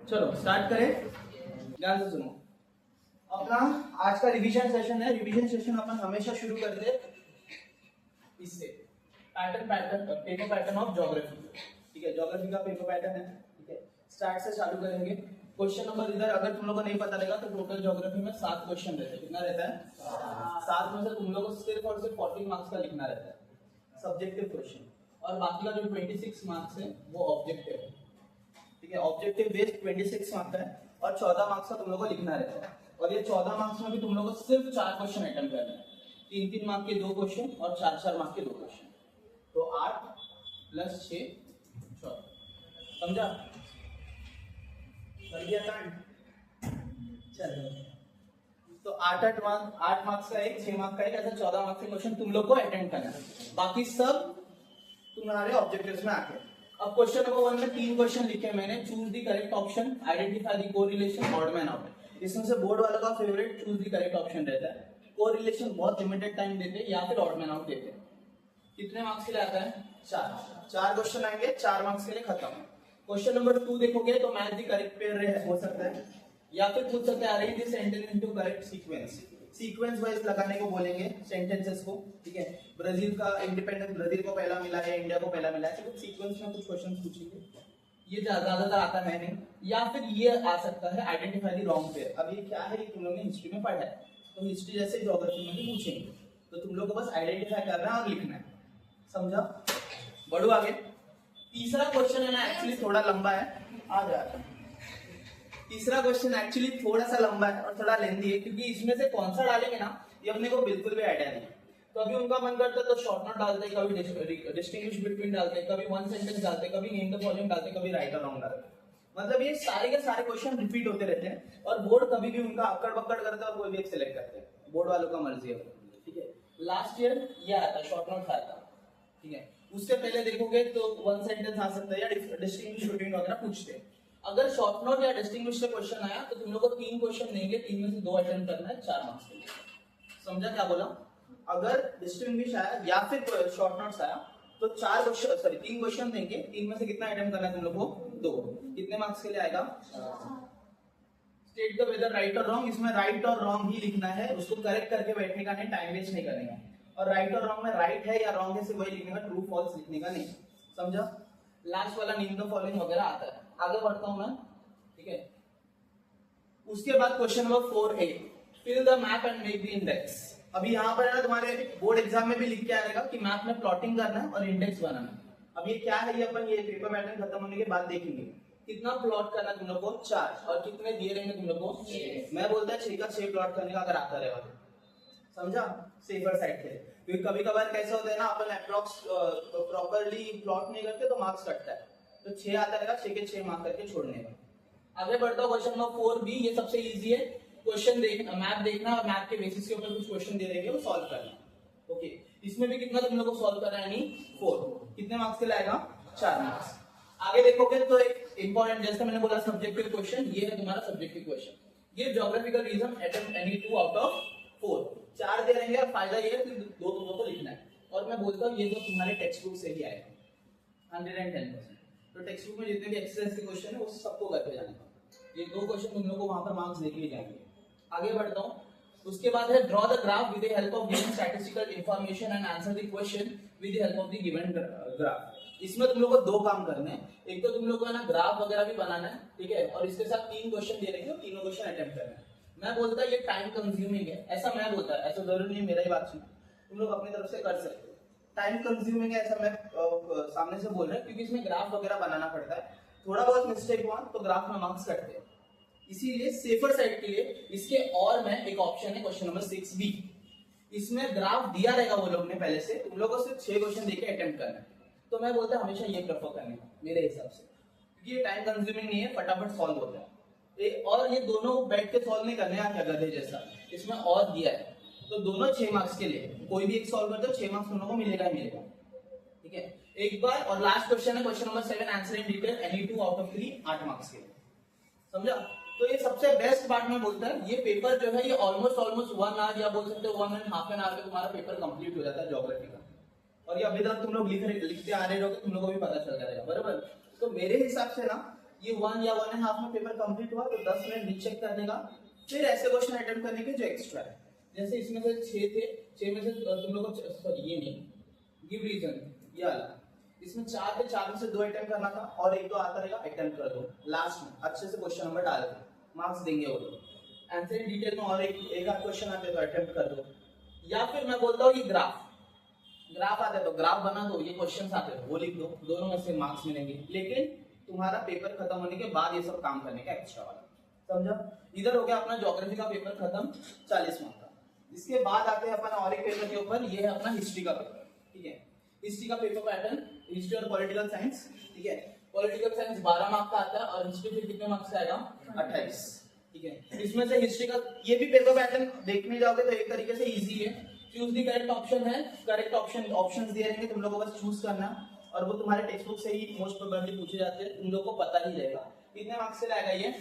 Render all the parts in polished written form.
चलो स्टार्ट करें, ध्यान से सुनो। अपना आज का रिवीजन सेशन है। रिवीजन सेशन अपन हमेशा शुरू करते हैं इससे, पेपर पैटर्न ऑफ ज्योग्राफी। ठीक है, ज्योग्राफी का पेपर पैटर्न है। ठीक है, स्टार्ट से चालू करेंगे। क्वेश्चन नंबर इधर अगर तुम लोग को नहीं पता रहेगा तो टोटल ज्योग्राफी में 7 क्वेश्चन रहते हैं। कितना रहता है? 7 में से तुम लोग को सिर्फ और सिर्फ 40 मार्क्स का लिखना रहता है सब्जेक्टिव क्वेश्चन, और बाकी का जो 26 मार्क्स है वो ऑब्जेक्टिव है। ठीक है, ऑब्जेक्टिव बेस्ड 26 मार्क्स है और 14 मार्क्स का तुम लोग को लिखना रहता है। और ये 14 मार्क्स में भी तुम लोग को सिर्फ 4 क्वेश्चन अटेम्प्ट करना है। 3-3 मार्क के 2 क्वेश्चन और 4-4 मार्क के 2 क्वेश्चन। तो 8 + 6 14। समझा? कर दिया कांड? चलो, तो 8 मार्क्स का एक, 6 मार्क्स का एक, ऐसा 14 मार्क्स के क्वेश्चन तुम लोग को अटेम्प्ट करना है। बाकी सब तुम्हारे ऑब्जेक्टिव्स में आके। अब क्वेश्चन नंबर 1 में 3 क्वेश्चन लिखे मैंने। Choose the correct option, identify the correlation, odd man out. इसमें से बोर्ड वालों का favourite choose the correct option रहता है। कोरिलेशन बहुत लिमिटेड टाइम देते हैं, या फिर ऑड मैन आउट देते हैं। कितने मार्क्स के लिए आता है? 4 क्वेश्चन आएंगे, 4 मार्क्स के लिए खत्म। क्वेश्चन नंबर 2 देखोगे तो मैच द करेक्ट पेयर हो सकता है, या फिर पूछ सकते हैं arrange the sentence into correct sequence. Sequence wise लगाने को बोलेंगे सेंटेंसेस को। ठीक है, ब्राजील का इंडिपेंडेंस ब्राजील को पहला मिला है, इंडिया को पहला मिला है, तो सीक्वेंस में कुछ क्वेश्चंस पूछेंगे। ये ज्यादातर आता है नहीं। या फिर ये आ सकता है आइडेंटिफाई द रॉन्ग पेयर। अब ये क्या है, तुम लोगों ने हिस्ट्री में पढ़ा है, तो हिस्ट्री जैसे ज्योग्राफी में भी पूछेंगे, तो तुम लोग को बस आइडेंटिफाई करना है और लिखना है। समझा? बढ़ो आगे। तीसरा क्वेश्चन है ना, एक्चुअली थोड़ा लंबा है। आ जाता है। तीसरा क्वेश्चन एक्चुअली थोड़ा सा लंबा है और थोड़ा लेंथी है, क्योंकि इसमें से कौन सा डालेंगे ना ये अपने को बिल्कुल भी आइडिया नहीं है। तो अभी उनका मन करता है तो शॉर्ट नोट डालते हैं, कभी डिस्टिंग्विश बिटवीन डालते हैं, कभी वन सेंटेंस डालते हैं, कभी नेम द फॉलोइंग डालते हैं, कभी राइट और रॉन्ग डालते हैं। मतलब ये सारे के सारे क्वेश्चन रिपीट होते रहते हैं, और बोर्ड कभी भी उनका अक्कड़ बक्कड़ करता है और कोई भी एक सिलेक्ट करते हैं। बोर्ड वालों का मर्जी है। ठीक है, लास्ट ईयर ये आया था, शॉर्ट नोट आया था। ठीक है, उससे पहले देखोगे तो वन सेंटेंस आ सकता है या डिस्टिंग्विश बिटवीन वगैरह पूछते हैं। अगर शॉर्ट नोट या डिस्टिंग्विश से क्वेश्चन आया तो तुम लोग को 3 क्वेश्चन देंगे, 3 में से 2 अटेम्प्ट करना है 4 मार्क्स के लिए। समझा क्या बोला? अगर डिस्टिंग्विश आया या फिर शॉर्ट नोट्स आया तो 3 क्वेश्चन देंगे, 3 में से कितना अटेम्प्ट करना है तुम लोग को? 2। कितने मार्क्स के लिए आएगा? स्टेट द वेदर राइट और रॉन्ग। इसमें राइट और रॉन्ग ही लिखना है, उसको करेक्ट करके बैठने का नहीं, टाइम वेस्ट नहीं करने का। और राइट और रॉन्ग में राइट है या रॉन्ग है सिर्फ वही लिखने का, ट्रू फॉल्स लिखने का नहीं। समझा? लास्ट वाला नेम द फॉलोइंग वगैरह आता है। आगे बढ़ता हूं मैं। ठीक है, उसके बाद question number 4A, fill the map and make the index. अभी यहाँ पर है ना, तुम्हारे बोर्ड एग्जाम में भी लिख के आएगा कि मैप में प्लॉटिंग करना है और इंडेक्स बनाना है। अब ये क्या है, ये अपन ये पेपर पैटर्न खत्म होने के बाद देखेंगे। कितना प्लॉट करना है तुम लोग को? 4। और कितने दिए रहेंगे तुम लोग को? 6। मैं बोलता है 6 का 6 प्लॉट करने का अगर आता रहेगा तो। समझा? सेफर साइड के, क्योंकि कभी कभार कैसा होता है ना, अपन अप्रॉक्स प्रॉपर्ली प्लॉट नहीं करते तो मार्क्स कटता है। तो 6 आता रहेगा, 6 के 6 मार्क करके छोड़ने का। आगे बढ़ता हूं, क्वेश्चन नंबर 4B। ये सबसे इजी है। क्वेश्चन देखना, मैप देखना और मैप के बेसिस के ऊपर कुछ क्वेश्चन दे देंगे, वो सॉल्व करना। ओके, इसमें भी कितना तुम लोग को सॉल्व करना है? नहीं, 4। कितने मार्क्स के लिए आएगा? 4 मार्क्स। आगे देखोगे तो एक इंपॉर्टेंट, जैसे मैंने बोला सब्जेक्टिव क्वेश्चन, ये है तुम्हारा सब्जेक्टिव क्वेश्चन। ये geographical region attempt any 2 out of 4। 4 दे रहेंगे और फायदा ये है कि 2 को लिखना है। और मैं बोलता हूँ ये जो तुम्हारे टेक्स्ट बुक से ही आएगा 110%। तो टेक्स्ट बुक में जितने भी एक्सरसाइज के क्वेश्चन है वो सबको करके जाने का। ये 2 क्वेश्चन तुम लोग को वहां पर मार्क्स देके ही जाएंगे। आगे बढ़ता हूँ। उसके बाद है draw the graph with the help of given statistical information and answer the question with the help of the given graph. इसमें तुम लोग को 2 काम करने हैं। एक तो तुम लोग को है ना ग्राफ वगैरह भी बनाना है, ठीक है, और इसके साथ 3 क्वेश्चन दे रहेंगे, तीनों क्वेश्चन अटेम्प्ट करना है। मैं बोलता है ये टाइम कंज्यूमिंग है, ऐसा मैं बोलता है, ऐसा जरूरी नहीं मेरा ही बात सुनो, तुम लोग अपनी तरफ से कर सकते हो। टाइम कंज्यूमिंग है ऐसा मैं सामने से बोल रहा हूँ, क्योंकि इसमें ग्राफ वगैरह बनाना पड़ता है। थोड़ा बहुत मिस्टेक हुआ तो ग्राफ में मार्क्स कटते हैं। इसीलिए सेफर साइड के लिए इसके और में एक ऑप्शन है क्वेश्चन नंबर 6B। इसमें ग्राफ दिया रहेगा वो लोग ने पहले से, तुम लोग को सिर्फ 6 क्वेश्चन देके अटेम्प्ट करना है। तो मैं बोलता हूँ हमेशा ये प्रेफर करने का मेरे हिसाब से, क्योंकि ये टाइम कंज्यूमिंग नहीं है, फटाफट सॉल्व होता है। और ये दोनों बैठ के सॉल्व नहीं करने क्या गधे जैसा, इसमें और दिया है। तो दोनों 6 मार्क्स के लिए, कोई भी एक सॉल्व करते हो 6 मार्क्स तुम लोग को मिलेगा ही मिलेगा। ठीक है, एक बार। और लास्ट क्वेश्चन है question number 7, answer in detail any 2 out of 3, 8 marks के लिए। समझा? तो ये सबसे बेस्ट पार्ट में बोलता है, ये पेपर जो है ये ऑलमोस्ट 1 आवर या बोल सकते हो 1.5 आवर में तुम्हारा पेपर कंप्लीट हो जाता है ज्योग्राफी का। और ये अभी तक तुम लोग लिखते आ रहे हो, तुम लोगों को भी पता चल जाएगा, बराबर। तो मेरे हिसाब से ना ये 1 या 1.5 में पेपर कंप्लीट हुआ तो 10 मिनट रीचेक करने का, फिर ऐसे क्वेश्चन अटेम्प्ट करने के जो एक्स्ट्रा है। जैसे इसमें से 6 थे, 6 में से तुम लोगों को सॉरी ये नहीं गिव रीजन ये वाला, इसमें 4 थे, 4 में से 2 अटेम्प्ट करना था और 1 तो आता रहेगा, अटेम्प्ट कर दो लास्ट में अच्छे से क्वेश्चन नंबर डाल दो, मार्क्स देंगे वो लोग। आंसर इन डिटेल में और एक आध क्वेश्चन आते तो अटेम्प्ट कर दो, या फिर मैं बोलता हूँ ये ग्राफ आते तो ग्राफ बना दो, ये क्वेश्चंस आते तो वो लिख दो, दोनों में से मार्क्स मिलेंगे। लेकिन तुम्हारा पेपर खत्म होने के बाद ये सब काम करने का एक्स्ट्रा वाला, समझा? इधर हो गया अपना ज्योग्राफी का पेपर खत्म 40 मार्क्स का। इसके बाद आते हैं अपन और एक पेपर के ऊपर, ये है अपना हिस्ट्री का पेपर, ठीक है? हिस्ट्री का पेपर पैटर्न, हिस्ट्री और पॉलिटिकल साइंस, ठीक है? पॉलिटिकल साइंस 12 मार्क्स का आता है और हिस्ट्री फिर कितने मार्क्स का आएगा? 28, ठीक है? इसमें से हिस्ट्री का ये भी पेपर पैटर्न देखने जाओगे तो एक तरीके से इजी है। चूज द करेक्ट ऑप्शन है, करेक्ट ऑप्शंस दिए रहेंगे, तुम लोगों को बस चूज करना और वो तुम्हारे टेक्स्ट बुक से ही मोस्ट प्रोबेबली पूछे जाते हैं, तुम लोगों को पता ही रहेगा। कितने मार्क्स से आएगा ये?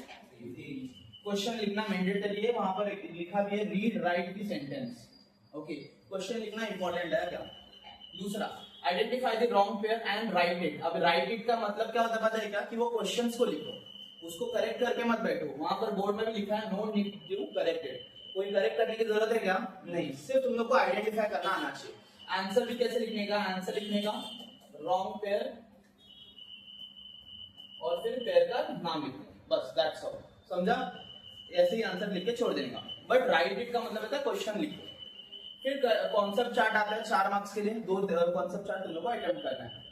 क्वेश्चन लिखना मैंडेटरी है, वहां पर लिखा भी है read write the sentence, okay? Question लिखना इंपॉर्टेंट है क्या? दूसरा, identify the wrong pair and right it. अब राइट इट का मतलब क्या होता है पता है क्या? कि वो क्वेश्चंस को लिखो, उसको करेक्ट करके मत बैठो। वहां पर बोर्ड में भी लिखा है no need to correct it, कोई करेक्ट करने की जरूरत है क्या? नहीं, सिर्फ तुम लोग को आइडेंटिफाई करना आना चाहिए। आंसर भी कैसे लिखने का? आंसर लिखने का रॉन्ग पेयर और फिर पेयर का नाम लिखना, बस दैट्स ऑल, समझा? ऐसे ही आंसर लिख के छोड़ देने का। बट राइट इट का मतलब होता है क्वेश्चन लिखो। फिर कॉन्सेप्ट चार्ट आता है 4 मार्क्स के लिए, 2 कॉन्सेप्ट चार्ट तुम लोग को अटेम्प्ट करना है।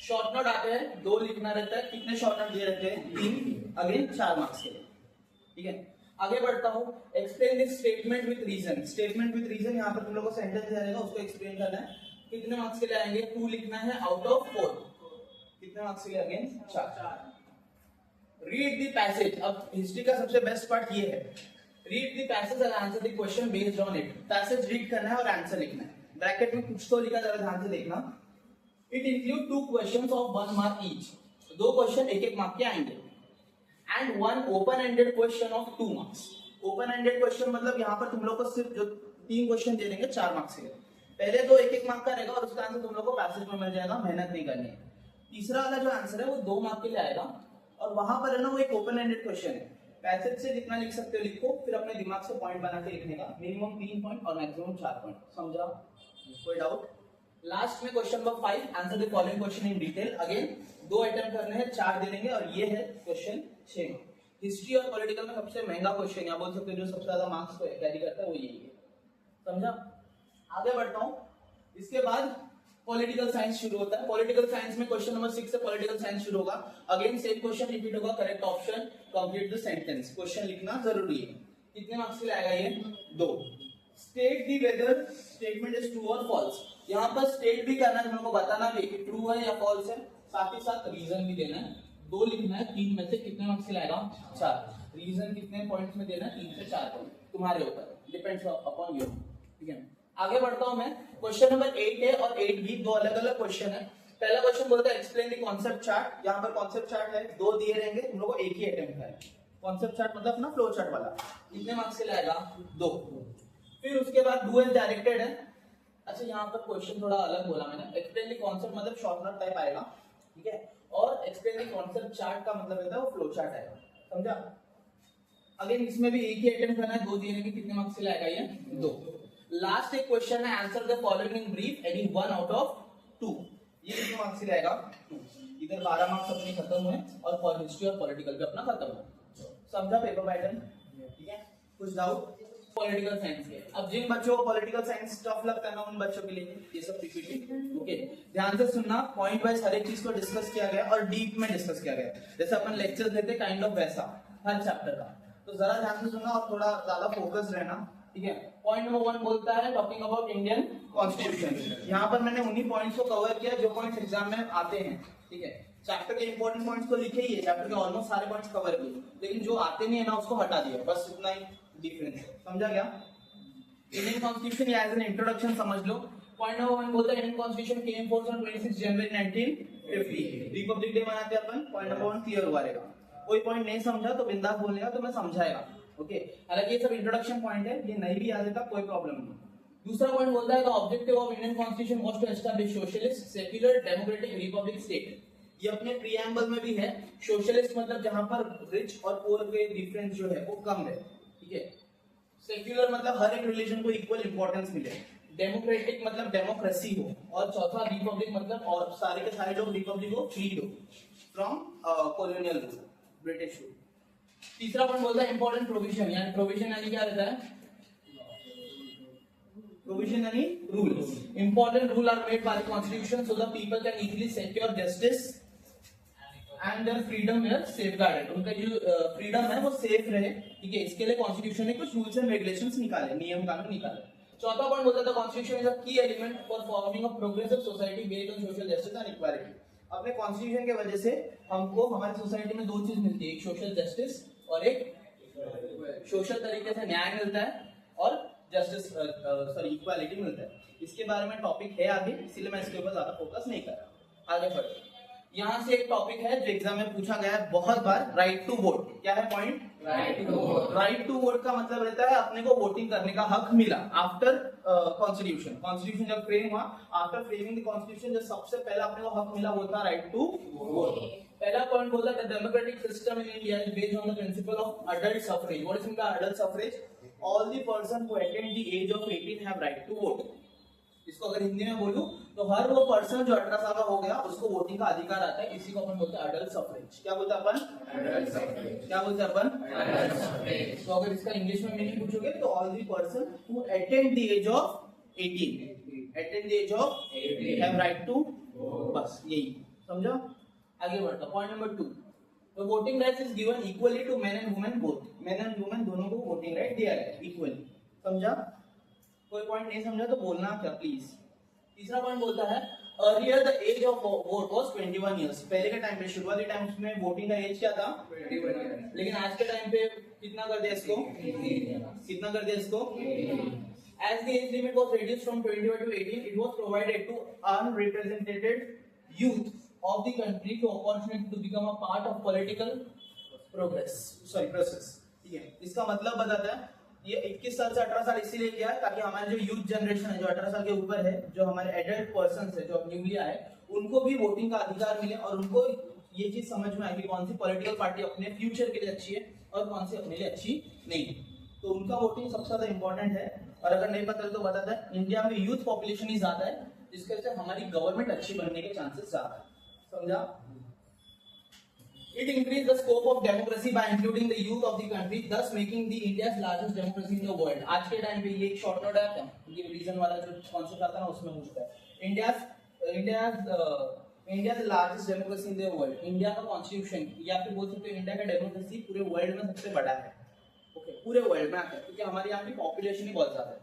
शॉर्ट नोट आते हैं, 2 लिखना रहता है। कितने शॉर्ट नोट दिए रहते हैं? 3, अगेन 4 मार्क्स के लिए, ठीक है? आगे बढ़ता हूँ, explain this statement with reason. Statement with reason, यहाँ पर तुम लोग को सेंटेंस दिया रहेगा, उसको एक्सप्लेन करना है। कितने मार्क्स के लिए आएंगे? 2 लिखना है आउट ऑफ 4। कितने मार्क्स के लिए? अगेन 4। Read the passage. अब हिस्ट्री का सबसे बेस्ट पार्ट ये है, read the passage and answer the question based on it. Passage read करना है और आंसर लिखना है। ब्रैकेट में कुछ तो लिखा, जरा ध्यान से देखना। It include 2 questions of 1 mark each. 2 question 1-1 mark के आएंगे and 1 open ended question of 2 marks. Open ended question मतलब यहाँ पर तुम लोग को सिर्फ जो 3 क्वेश्चन दे देंगे 4 मार्क्स के। पहले तो 1-1 मार्क का रहेगा और उसका आंसर तुम लोग को पैसेज में मिल जाएगा, मेहनत नहीं करनी है। तीसरा वाला जो आंसर है वो 2 मार्क के लिए आएगा और वहां पर है ना वो एक ओपन एंडेड क्वेश्चन है। पैसेज से जितना लिख सकते हो लिखो, फिर अपने दिमाग से पॉइंट बना के लिखने का। मिनिमम 3 पॉइंट और मैक्सिमम 4 पॉइंट, समझा? कोई डाउट? लास्ट में question number 5, answer the following question in detail. Again 2 attempt करने हैं, 4 दे देंगे और ये है क्वेश्चन 6। हिस्ट्री और पॉलिटिकल में सबसे महंगा क्वेश्चन या बोल सकते हो जो सबसे ज्यादा मार्क्स को कैरी करता है वो यही है, समझा? आगे बढ़ता हूँ। इसके बाद पॉलिटिकल साइंस शुरू होता है। पॉलिटिकल साइंस में क्वेश्चन नंबर 6 से पॉलिटिकल साइंस शुरू होगा। अगेन सेम क्वेश्चन रिपीट होगा, correct option, complete the sentence. Question लिखना जरूरी है। कितने मार्क्स के लिए आएगा ये? 2। State the whether statement is true और फॉल्स। यहाँ पर स्टेट भी करना है, तुम लोगों को बताना भी कि ट्रू है या फॉल्स है, साथ ही साथ रीजन भी देना है। 2 लिखना है, 3 में से कितने मार्क्स के लिए आएगा? 4। रीजन कितने पॉइंट्स में देना है? 3 से 4 पॉइंट, तुम्हारे ऊपर, डिपेंड्स अपॉन यू, ठीक है? आगे बढ़ता हूं मैं। क्वेश्चन नंबर 8 है और 8 भी 2 अलग अलग क्वेश्चन है। पहला क्वेश्चन बोलता है एक्सप्लेन द कॉन्सेप्ट चार्ट। यहाँ पर कॉन्सेप्ट चार्ट है, 2 दिए रहेंगे, तुम लोगों को एक ही अटेम्प्ट है। कॉन्सेप्ट चार्ट मतलब अपना फ्लो चार्ट वाला। कितने मार्क्स के लिए आएगा? 2। फिर उसके बाद डू एज डायरेक्टेड है। अच्छा यहाँ पर क्वेश्चन थोड़ा अलग बोला मैंने। एक्सप्लेन द कॉन्सेप्ट मतलब शॉर्ट नोट टाइप आएगा, ठीक है? और एक्सप्लेन द कॉन्सेप्ट चार्ट का मतलब रहता है वो फ्लो चार्ट आएगा, समझा? अगेन इसमें भी एक ही अटेम्प्ट करना है, 2 दिए रहेंगे। कितने मार्क्स के लिए आएगा ये? 2। लास्ट एक क्वेश्चन है, answer the following in brief, any 1 out of 2। ये कितने मार्क्स के लिए आएगा? 2। इधर 12 मार्क्स अपने खत्म हुए और फॉर हिस्ट्री और पॉलिटिकल पे अपना खत्म हुआ, समझा पेपर पैटर्न, ठीक है? कुछ डाउट? पॉलिटिकल साइंस के अब जिन बच्चों को पॉलिटिकल साइंस टफ लगता है ना, उन बच्चों के लिए ये सब पीपीटी, ओके? ध्यान से सुनना, पॉइंट वाइज हर एक चीज को डिस्कस किया गया और डीप में डिस्कस किया गया। जैसे अपन लेक्चर देते काइंड ऑफ वैसा हर चैप्टर का, तो जरा ध्यान से सुनना और थोड़ा ज्यादा फोकस रहना, ठीक है? पॉइंट नंबर 1 बोलता है टॉकिंग अबाउट इंडियन कॉन्स्टिट्यूशन। यहाँ पर मैंने उन्हीं पॉइंट्स को कवर किया जो पॉइंट्स एग्जाम में आते हैं, ठीक है? चैप्टर के इंपॉर्टेंट पॉइंट्स तो लिखे ही है, चैप्टर के ऑलमोस्ट सारे पॉइंट्स कवर किए, लेकिन जो आते नहीं है ना उसको हटा दिया, बस इतना ही डिफरेंस है, समझा क्या? इंडियन कॉन्स्टिट्यूशन या एज एन इंट्रोडक्शन समझ लो। पॉइंट नंबर 1 बोलता है Indian constitution came force on 26 January 1950। Republic day मनाते हैं अपन। पॉइंट नंबर 1 क्लियर हुआ रहेगा। कोई पॉइंट नहीं समझा तो बिंदास बोलेगा तो मैं समझाएगा, ओके? हालांकि ये सब इंट्रोडक्शन पॉइंट है, ये नहीं भी याद है कोई प्रॉब्लम नहीं। दूसरा पॉइंट बोलता है the objective of Indian constitution was to establish socialist, secular, democratic, republic state. ये अपने प्रीएम्बल में भी है। सोशलिस्ट मतलब जहां पर रिच और पुअर के डिफरेंस जो है वो कम है, ठीक है। सेक्युलर मतलब हर एक रिलीजन को इक्वल इंपॉर्टेंस मिले। डेमोक्रेटिक मतलब डेमोक्रेसी हो। और चौथा रिपब्लिक मतलब और सारे के सारे लोग रिपब्लिक को फ्रीड हो from colonial rule, British rule. तीसरा पॉइंट बोलता है इंपॉर्टेंट प्रोविजन, यानी प्रोविजन यानी क्या रहता है? प्रोविजन यानी rules. Important rule are made by the constitution so the people can easily secure justice and their freedom is safeguarded. उनका जो फ्रीडम है वो सेफ रहे, ठीक है। इसके लिए कॉन्स्टिट्यूशन ने कुछ रूल्स एंड रेगुलेशंस निकाले, नियम कानून निकाले। चौथा पॉइंट बोलता है कॉन्स्टिट्यूशन इज अ की element for forming a progressive society based on social justice and equality. अपने कॉन्स्टिट्यूशन की वजह से हमको हमारी सोसाइटी में दो चीज मिलती है, एक सोशल जस्टिस और एक सोशल तरीके से न्याय मिलता है और जस्टिस सॉरी इक्वालिटी मिलता है। इसके बारे में टॉपिक है आगे, इसलिए मैं इसके ऊपर ज्यादा फोकस नहीं कर रहा। आगे बढ़ते हैं। यहाँ से एक टॉपिक है जो एग्जाम में पूछा गया है बहुत बार, राइट टू वोट। क्या है point? Right to vote. Right to vote का मतलब रहता है अपने को वोटिंग करने का हक मिला आफ्टर कॉन्स्टिट्यूशन। कॉन्स्टिट्यूशन जब फ्रेम हुआ, आफ्टर फ्रेमिंग द कॉन्स्टिट्यूशन, जो सबसे पहला अपने को हक मिला वो था राइट टू वोट। पहला पॉइंट बोलता है democratic system in India is based on the principle of adult suffrage. What is mean by adult suffrage? All the person who attain the age of 18 have right to vote. इसको अगर हिंदी में बोलूं तो हर वो person जो 18 साल का हो गया उसको वोटिंग का अधिकार आता है। इसी को अपन बोलते हैं अडल्ट सफरेज। क्या बोलते हैं अपन? Adult suffrage. क्या बोलते हैं अपन? Adult suffrage. तो अगर इसका इंग्लिश में मीनिंग पूछोगे तो all the person who attain the age of 18, attain the age of 18 have right to, बस यही समझो। आगे बढ़ता point number 2, the voting rights is given equally to men and women both. Men and women दोनों को voting right दिया गया है इक्वली। समझा? कोई पॉइंट नहीं समझा तो बोलना क्या प्लीज। तीसरा पॉइंट बोलता है earlier the age of vote was 21 years. पहले के टाइम पे, शुरुआती टाइम में वोटिंग का एज क्या था? 21 ईयर। लेकिन आज के टाइम पे कितना कर दिया इसको? कितना कर दिया इसको? As the age limit was reduced from 21 to 18, it was provided to unrepresented youth of the country to opportunity to become a part of political process। ठीक है, इसका मतलब बताता है ये 21 साल से 18 साल इसीलिए किया है ताकि हमारे जो यूथ जनरेशन है जो 18 साल के ऊपर है, जो हमारे एडल्ट पर्सन है जो न्यूली आए, उनको भी वोटिंग का अधिकार मिले और उनको ये चीज समझ में आए कि कौन सी पॉलिटिकल पार्टी अपने फ्यूचर के लिए अच्छी है और कौन सी अपने लिए अच्छी नहीं है। तो उनका वोटिंग सबसे ज्यादा इंपॉर्टेंट है। और अगर नहीं पता तो बताता है इंडिया में यूथ पॉपुलेशन ही ज्यादा है, जिसके वजह से हमारी गवर्नमेंट अच्छी बनने के चांसेस ज्यादा है। समझा? It increased the scope of democracy by including the youth of the country, thus making the India's largest democracy in the world। आज के टाइम पे ये एक शॉर्ट नोट है, ये रीजन वाला जो कॉन्सेप्ट आता है ना उसमें पूछता है India's largest democracy in the world। India का कॉन्स्टिट्यूशन या फिर बोल सकते हो इंडिया का डेमोक्रेसी पूरे वर्ल्ड में सबसे बड़ा है। ओके, पूरे वर्ल्ड में आता है क्योंकि हमारे यहाँ की पॉपुलेशन ही बहुत ज्यादा है।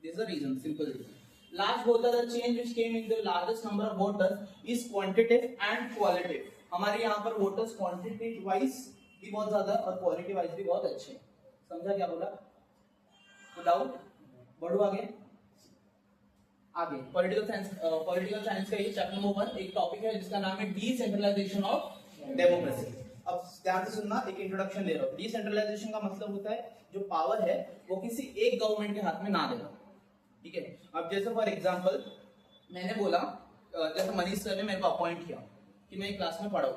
This is the reason, simple reason. Last बोलता है change which came in the largest number of voters is quantitative and qualitative. हमारे यहाँ पर वोटर्स क्वांटिटी वाइज भी बहुत ज्यादा और क्वालिटी वाइज भी बहुत अच्छे। समझा क्या बोला? डाउट? बढ़ो आगे। पॉलिटिकल साइंस का ये चैप्टर नंबर 1 एक टॉपिक है जिसका नाम है डिसेंट्रलाइजेशन ऑफ डेमोक्रेसी। अब ध्यान से सुनना, एक इंट्रोडक्शन दे रहा हूँ। डिसेंट्रलाइजेशन का मतलब होता है जो पावर है वो किसी एक गवर्नमेंट के हाथ में ना देना। ठीक है, अब जैसे फॉर एग्जांपल मैंने बोला, जैसे मनीष सर ने मेरे को अपॉइंट किया कि मैं एक क्लास में पढ़ाऊं,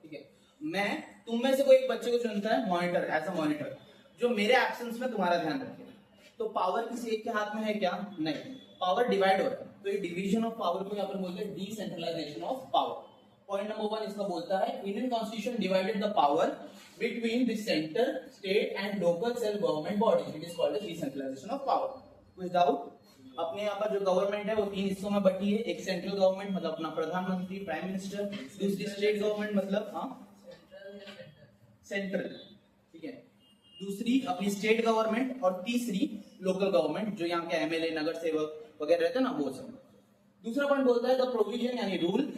ठीक है, मैं तुम में से कोई एक बच्चे को चुनता है मॉनिटर, एज अ मॉनिटर, जो मेरे एब्सेंस में तुम्हारा ध्यान रखे। तो पावर किसी एक के हाथ में है क्या? नहीं, पावर डिवाइड हो रहा है। तो ये डिवीजन ऑफ पावर को यहाँ पर बोलते हैं decentralisation of power. Point number 1 इसका बोलता है Indian constitution divided the power between the centre, state and local self government bodies. It is called decentralisation of power. कुछ डाउट? अपने यहाँ पर जो गवर्नमेंट है वो 3 हिस्सों में बटी है। एक सेंट्रल गवर्नमेंट मतलब अपना प्रधानमंत्री, प्राइम मिनिस्टर। दूसरी स्टेट गवर्नमेंट मतलब सेंट्रल, ठीक है। दूसरी अपनी स्टेट गवर्नमेंट और तीसरी लोकल गवर्नमेंट जो यहाँ के एमएलए, नगर सेवक वगैरह रहते हैं ना, वो सब। दूसरा पॉइंट बोलता है द प्रोविजन यानी rule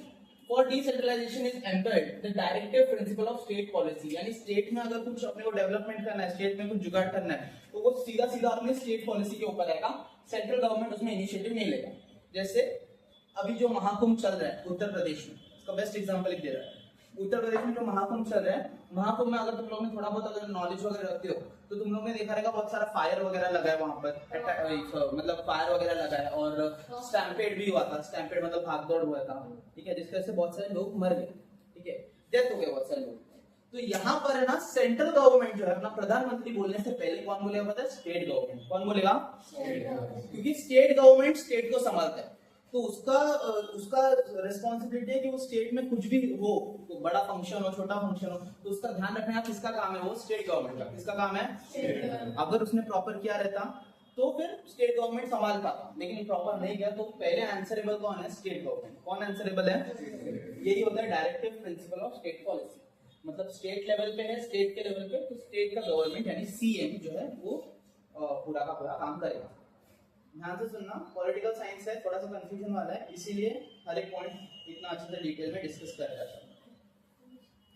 for decentralisation is employed the directive principle of state policy. यानी स्टेट में अगर कुछ अपने को डेवलपमेंट करना है, स्टेट में कुछ जुगाड़ करना है, तो वो सीधा सीधा अपने स्टेट पॉलिसी के ऊपर आएगा। सेंट्रल गवर्नमेंट उसमें इनिशिएटिव नहीं लेगा। जैसे अभी जो महाकुंभ चल रहा है उत्तर प्रदेश में, इसका बेस्ट एग्जांपल एक दे रहा है। उत्तर प्रदेश में जो महाकुंभ चल रहा है, महाकुंभ में अगर तुम लोग ने थोड़ा बहुत अगर नॉलेज वगैरह रखते हो तो तुम लोग ने देखा रहेगा बहुत सारा फायर वगैरह लगा है वहां पर, मतलब फायर वगैरह लगा है और स्टैम्पेड भी हुआ था। स्टैम्पेड मतलब भाग दौड़ हुआ था, ठीक है, जिसकी वजह से बहुत सारे लोग मर गए। ठीक है, डेथ हो गया बहुत सारे लोग। तो यहाँ पर है ना सेंट्रल गवर्नमेंट जो है अपना प्रधानमंत्री बोलने से पहले कौन बोलेगा पता है? State government. कौन बोलेगा? क्योंकि स्टेट गवर्नमेंट स्टेट को संभालता है, तो उसका रिस्पॉन्सिबिलिटी है कि वो स्टेट में कुछ भी हो, तो बड़ा फंक्शन हो छोटा फंक्शन हो, तो उसका ध्यान रखना किसका काम है? वो स्टेट गवर्नमेंट का। किसका काम है? अगर उसने प्रॉपर किया रहता तो फिर स्टेट गवर्नमेंट संभाल पाता, लेकिन प्रॉपर नहीं किया तो पहले आंसरेबल कौन है? State government. कौन आंसरेबल है? यही होता है directive principle of state policy. मतलब स्टेट लेवल पे है, स्टेट के लेवल पे, तो स्टेट का गवर्नमेंट यानी सीएम जो है वो पूरा का पूरा काम करेगा। ध्यान से सुनना, पॉलिटिकल साइंस है, थोड़ा सा कंफ्यूजन वाला है, इसीलिए हर एक पॉइंट इतना अच्छे से डिटेल में डिस्कस कर रहा है।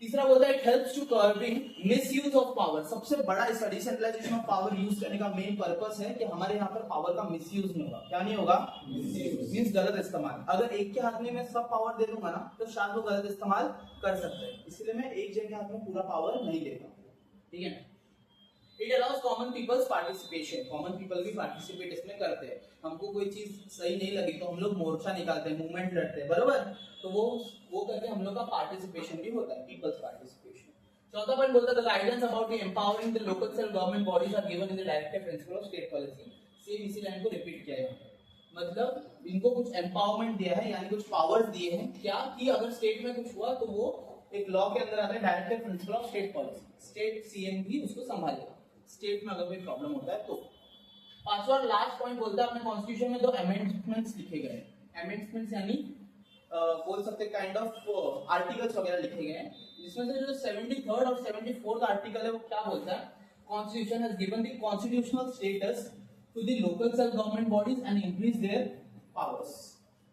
तीसरा बोलता है it helps to curbing misuse of power. सबसे बड़ा इस डिसेंट्रलाइजेशन ऑफ पावर यूज करने का मेन पर्पस है कि हमारे यहाँ पर पावर का मिसयूज नहीं होगा। क्या नहीं होगा? मींस गलत इस्तेमाल। अगर एक के हाथ में मैं सब पावर दे दूंगा ना तो शायद वो गलत इस्तेमाल कर सकते हैं, इसलिए मैं एक जन के हाथ में पूरा पावर नहीं देता। ठीक है, it allows common peoples participation. Common people भी पार्टिसिपेट इसमें करते हैं। हमको कोई चीज सही नहीं लगी तो हम लोग मोर्चा निकालते हैं, मूवमेंट लड़ते हैं, बरोबर? तो वो करके हम लोग का पार्टिसिपेशन भी होता है, पीपल्स पार्टिसिपेशन। चौथा पॉइंट बोलता है the guidance about the empowering the local self government bodies are given in the directive principle of state policy. Same इसी लाइन को रिपीट किया है, मतलब इनको कुछ एम्पावरमेंट दिया है, यानी कुछ पावर्स दिए हैं क्या कि अगर स्टेट में कुछ हुआ तो वो एक लॉ के अंदर आता है, directive principle of state policy. State CM भी उसको संभालेगा स्टेट में अगर कोई प्रॉब्लम होता है तो। पांचवा और लास्ट पॉइंट बोलता है अपने कॉन्स्टिट्यूशन में 2 अमेंडमेंट्स लिखे गए हैं। अमेंडमेंट्स यानी बोल सकते काइंड ऑफ आर्टिकल्स वगैरह लिखे गए हैं, जिसमें से जो 73rd और 74th आर्टिकल है वो क्या बोलता है? Constitution has given the constitutional status to the local self government bodies and increase their powers.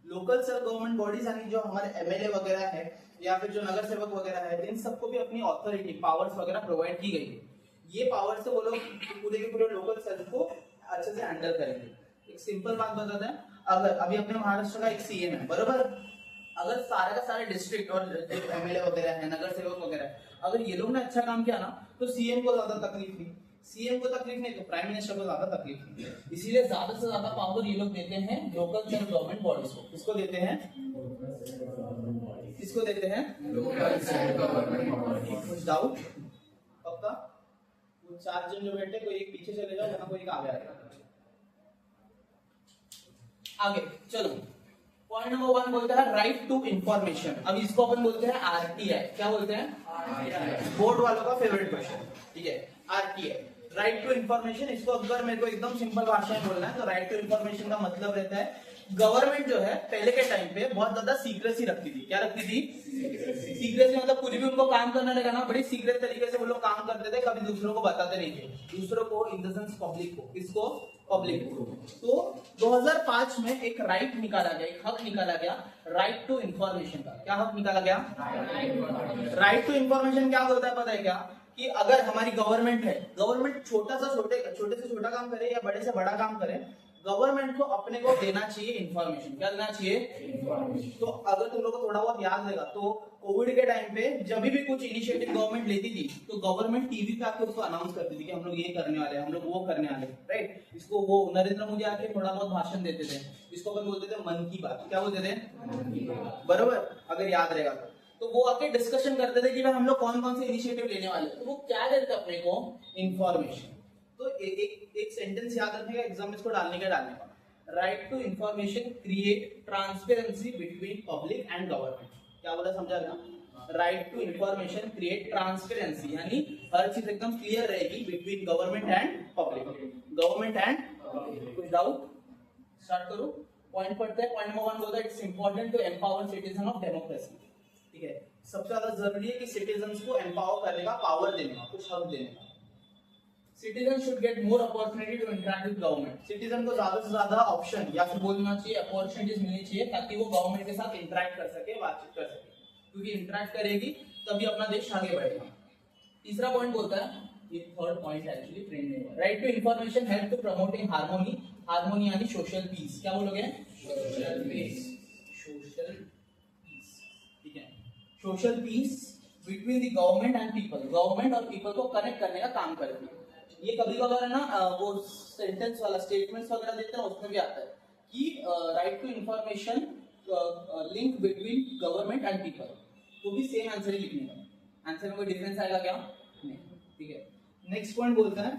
Local self government bodies यानी जो हमारे एमएलए वगैरह है या फिर जो नगर सेवक वगैरह है, इन सबको भी अपनी ऑथोरिटी पावर्स वगैरह प्रोवाइड की गई है। ये पावर से वो लोग पूरे के पूरे लोकल सेल्फ को अच्छे से हैंडल करेंगे। एक सिंपल बात बताते हैं, अगर अभी अपने महाराष्ट्र का एक सीएम है, बरोबर? अगर सारे का सारे डिस्ट्रिक्ट और एमएलए वगैरह है, नगर सेवक वगैरह है, अगर ये लोग ने अच्छा काम किया ना तो सीएम को ज्यादा तकलीफ नहीं, सीएम को तकलीफ नहीं तो प्राइम मिनिस्टर को ज्यादा तकलीफ नहीं। इसीलिए ज्यादा से ज्यादा पावर ये लोग देते हैं लोकल सेल्फ गवर्नमेंट बॉडीज को। किसको देते हैं? किसको देते हैं? Local self government bodies. कुछ डाउट? पक्का? 4 जन जो बैठे, कोई एक पीछे चले जाओ, यहाँ कोई एक आगे आएगा। आगे चलो, पॉइंट नंबर 1 बोलता है राइट टू इंफॉर्मेशन। अब इसको अपन बोलते हैं आरटीआई। क्या बोलते हैं? बोर्ड वालों का फेवरेट क्वेश्चन। ठीक है, आरटीआई, राइट टू इंफॉर्मेशन। इसको अगर मेरे को एकदम सिंपल भाषा में बोलना है तो राइट टू इंफॉर्मेशन का मतलब रहता है गवर्नमेंट जो है पहले के टाइम पे बहुत ज्यादा सीक्रेसी रखती थी। क्या रखती थी? सीक्रेसी। मतलब कुछ भी उनको काम करना रहेगा ना, बड़ी सीक्रेट तरीके से वो लोग काम करते थे, कभी दूसरों को बताते नहीं थे। दूसरों को इन द सेंस पब्लिक को। किसको? पब्लिक को। तो 2005 में एक राइट निकाला गया, एक हक निकाला गया राइट टू इंफॉर्मेशन का। क्या हक निकाला गया? Right to information. क्या बोलता है पता है क्या? कि अगर हमारी गवर्नमेंट है, गवर्नमेंट छोटे से छोटा काम करे या बड़े से बड़ा काम करे, गवर्नमेंट को अपने को देना चाहिए इंफॉर्मेशन। क्या देना चाहिए? इंफॉर्मेशन। तो अगर तुम लोग को थोड़ा बहुत याद रहेगा तो कोविड के टाइम पे जब भी कुछ इनिशिएटिव गवर्नमेंट लेती थी तो गवर्नमेंट टीवी पे आके उसको अनाउंस करती थी कि हम लोग ये करने वाले हैं, हम लोग वो करने वाले, राइट? इसको वो नरेंद्र मोदी आके थोड़ा बहुत भाषण देते थे, इसको अपन बोलते थे मन की बात। क्या बोलते थे? बरोबर, अगर याद रहेगा तो वो आके डिस्कशन करते थे कि भाई हम लोग कौन कौन से इनिशिएटिव लेने वाले। तो वो क्या देते अपने को? इंफॉर्मेशन। तो एक सेंटेंस याद रखने का, एग्जाम में इसको डालने का right to information create transparency between public and government. क्या बोला, समझा ना? Right to information create transparency, यानी हर चीज एकदम क्लियर रहेगी between government and public. Government and कुछ डाउट? स्टार्ट करो। पॉइंट पढ़ते हैं। पॉइंट नंबर 1 बोलता है it's important to empower citizen of democracy. ठीक है, सबसे ज्यादा जरूरी है कि सिटीजन्स को एम्पावर करने का, पावर देने का, कुछ हक देने का। Citizen should get more opportunity to interact with government. Citizen को ज्यादा से ज्यादा ऑप्शन या फिर बोलना चाहिए अपॉर्चुनिटीज मिलनी चाहिए ताकि वो गवर्नमेंट के साथ इंटरेक्ट कर सके, बातचीत कर सके, क्योंकि इंटरेक्ट करेगी तभी अपना देश आगे बढ़ेगा। तीसरा पॉइंट बोलता है, ये थर्ड पॉइंट एक्चुअली ट्रेंड में है, right to information help to promoting harmony. Harmony यानी सोशल पीस। क्या बोलोगे? Social peace. सोशल पीस, ठीक है, social peace between the government and people. Government और पीपल को कनेक्ट करने का काम करती है। ये कभी कभार है ना वो सेंटेंस वाला स्टेटमेंट्स वगैरह देते हैं उसमें भी आता है कि right to information link between government and people. तो भी सेम आंसर ही लिखने का, आंसर में कोई डिफरेंस आएगा क्या? नहीं। ठीक है, नेक्स्ट पॉइंट बोलता है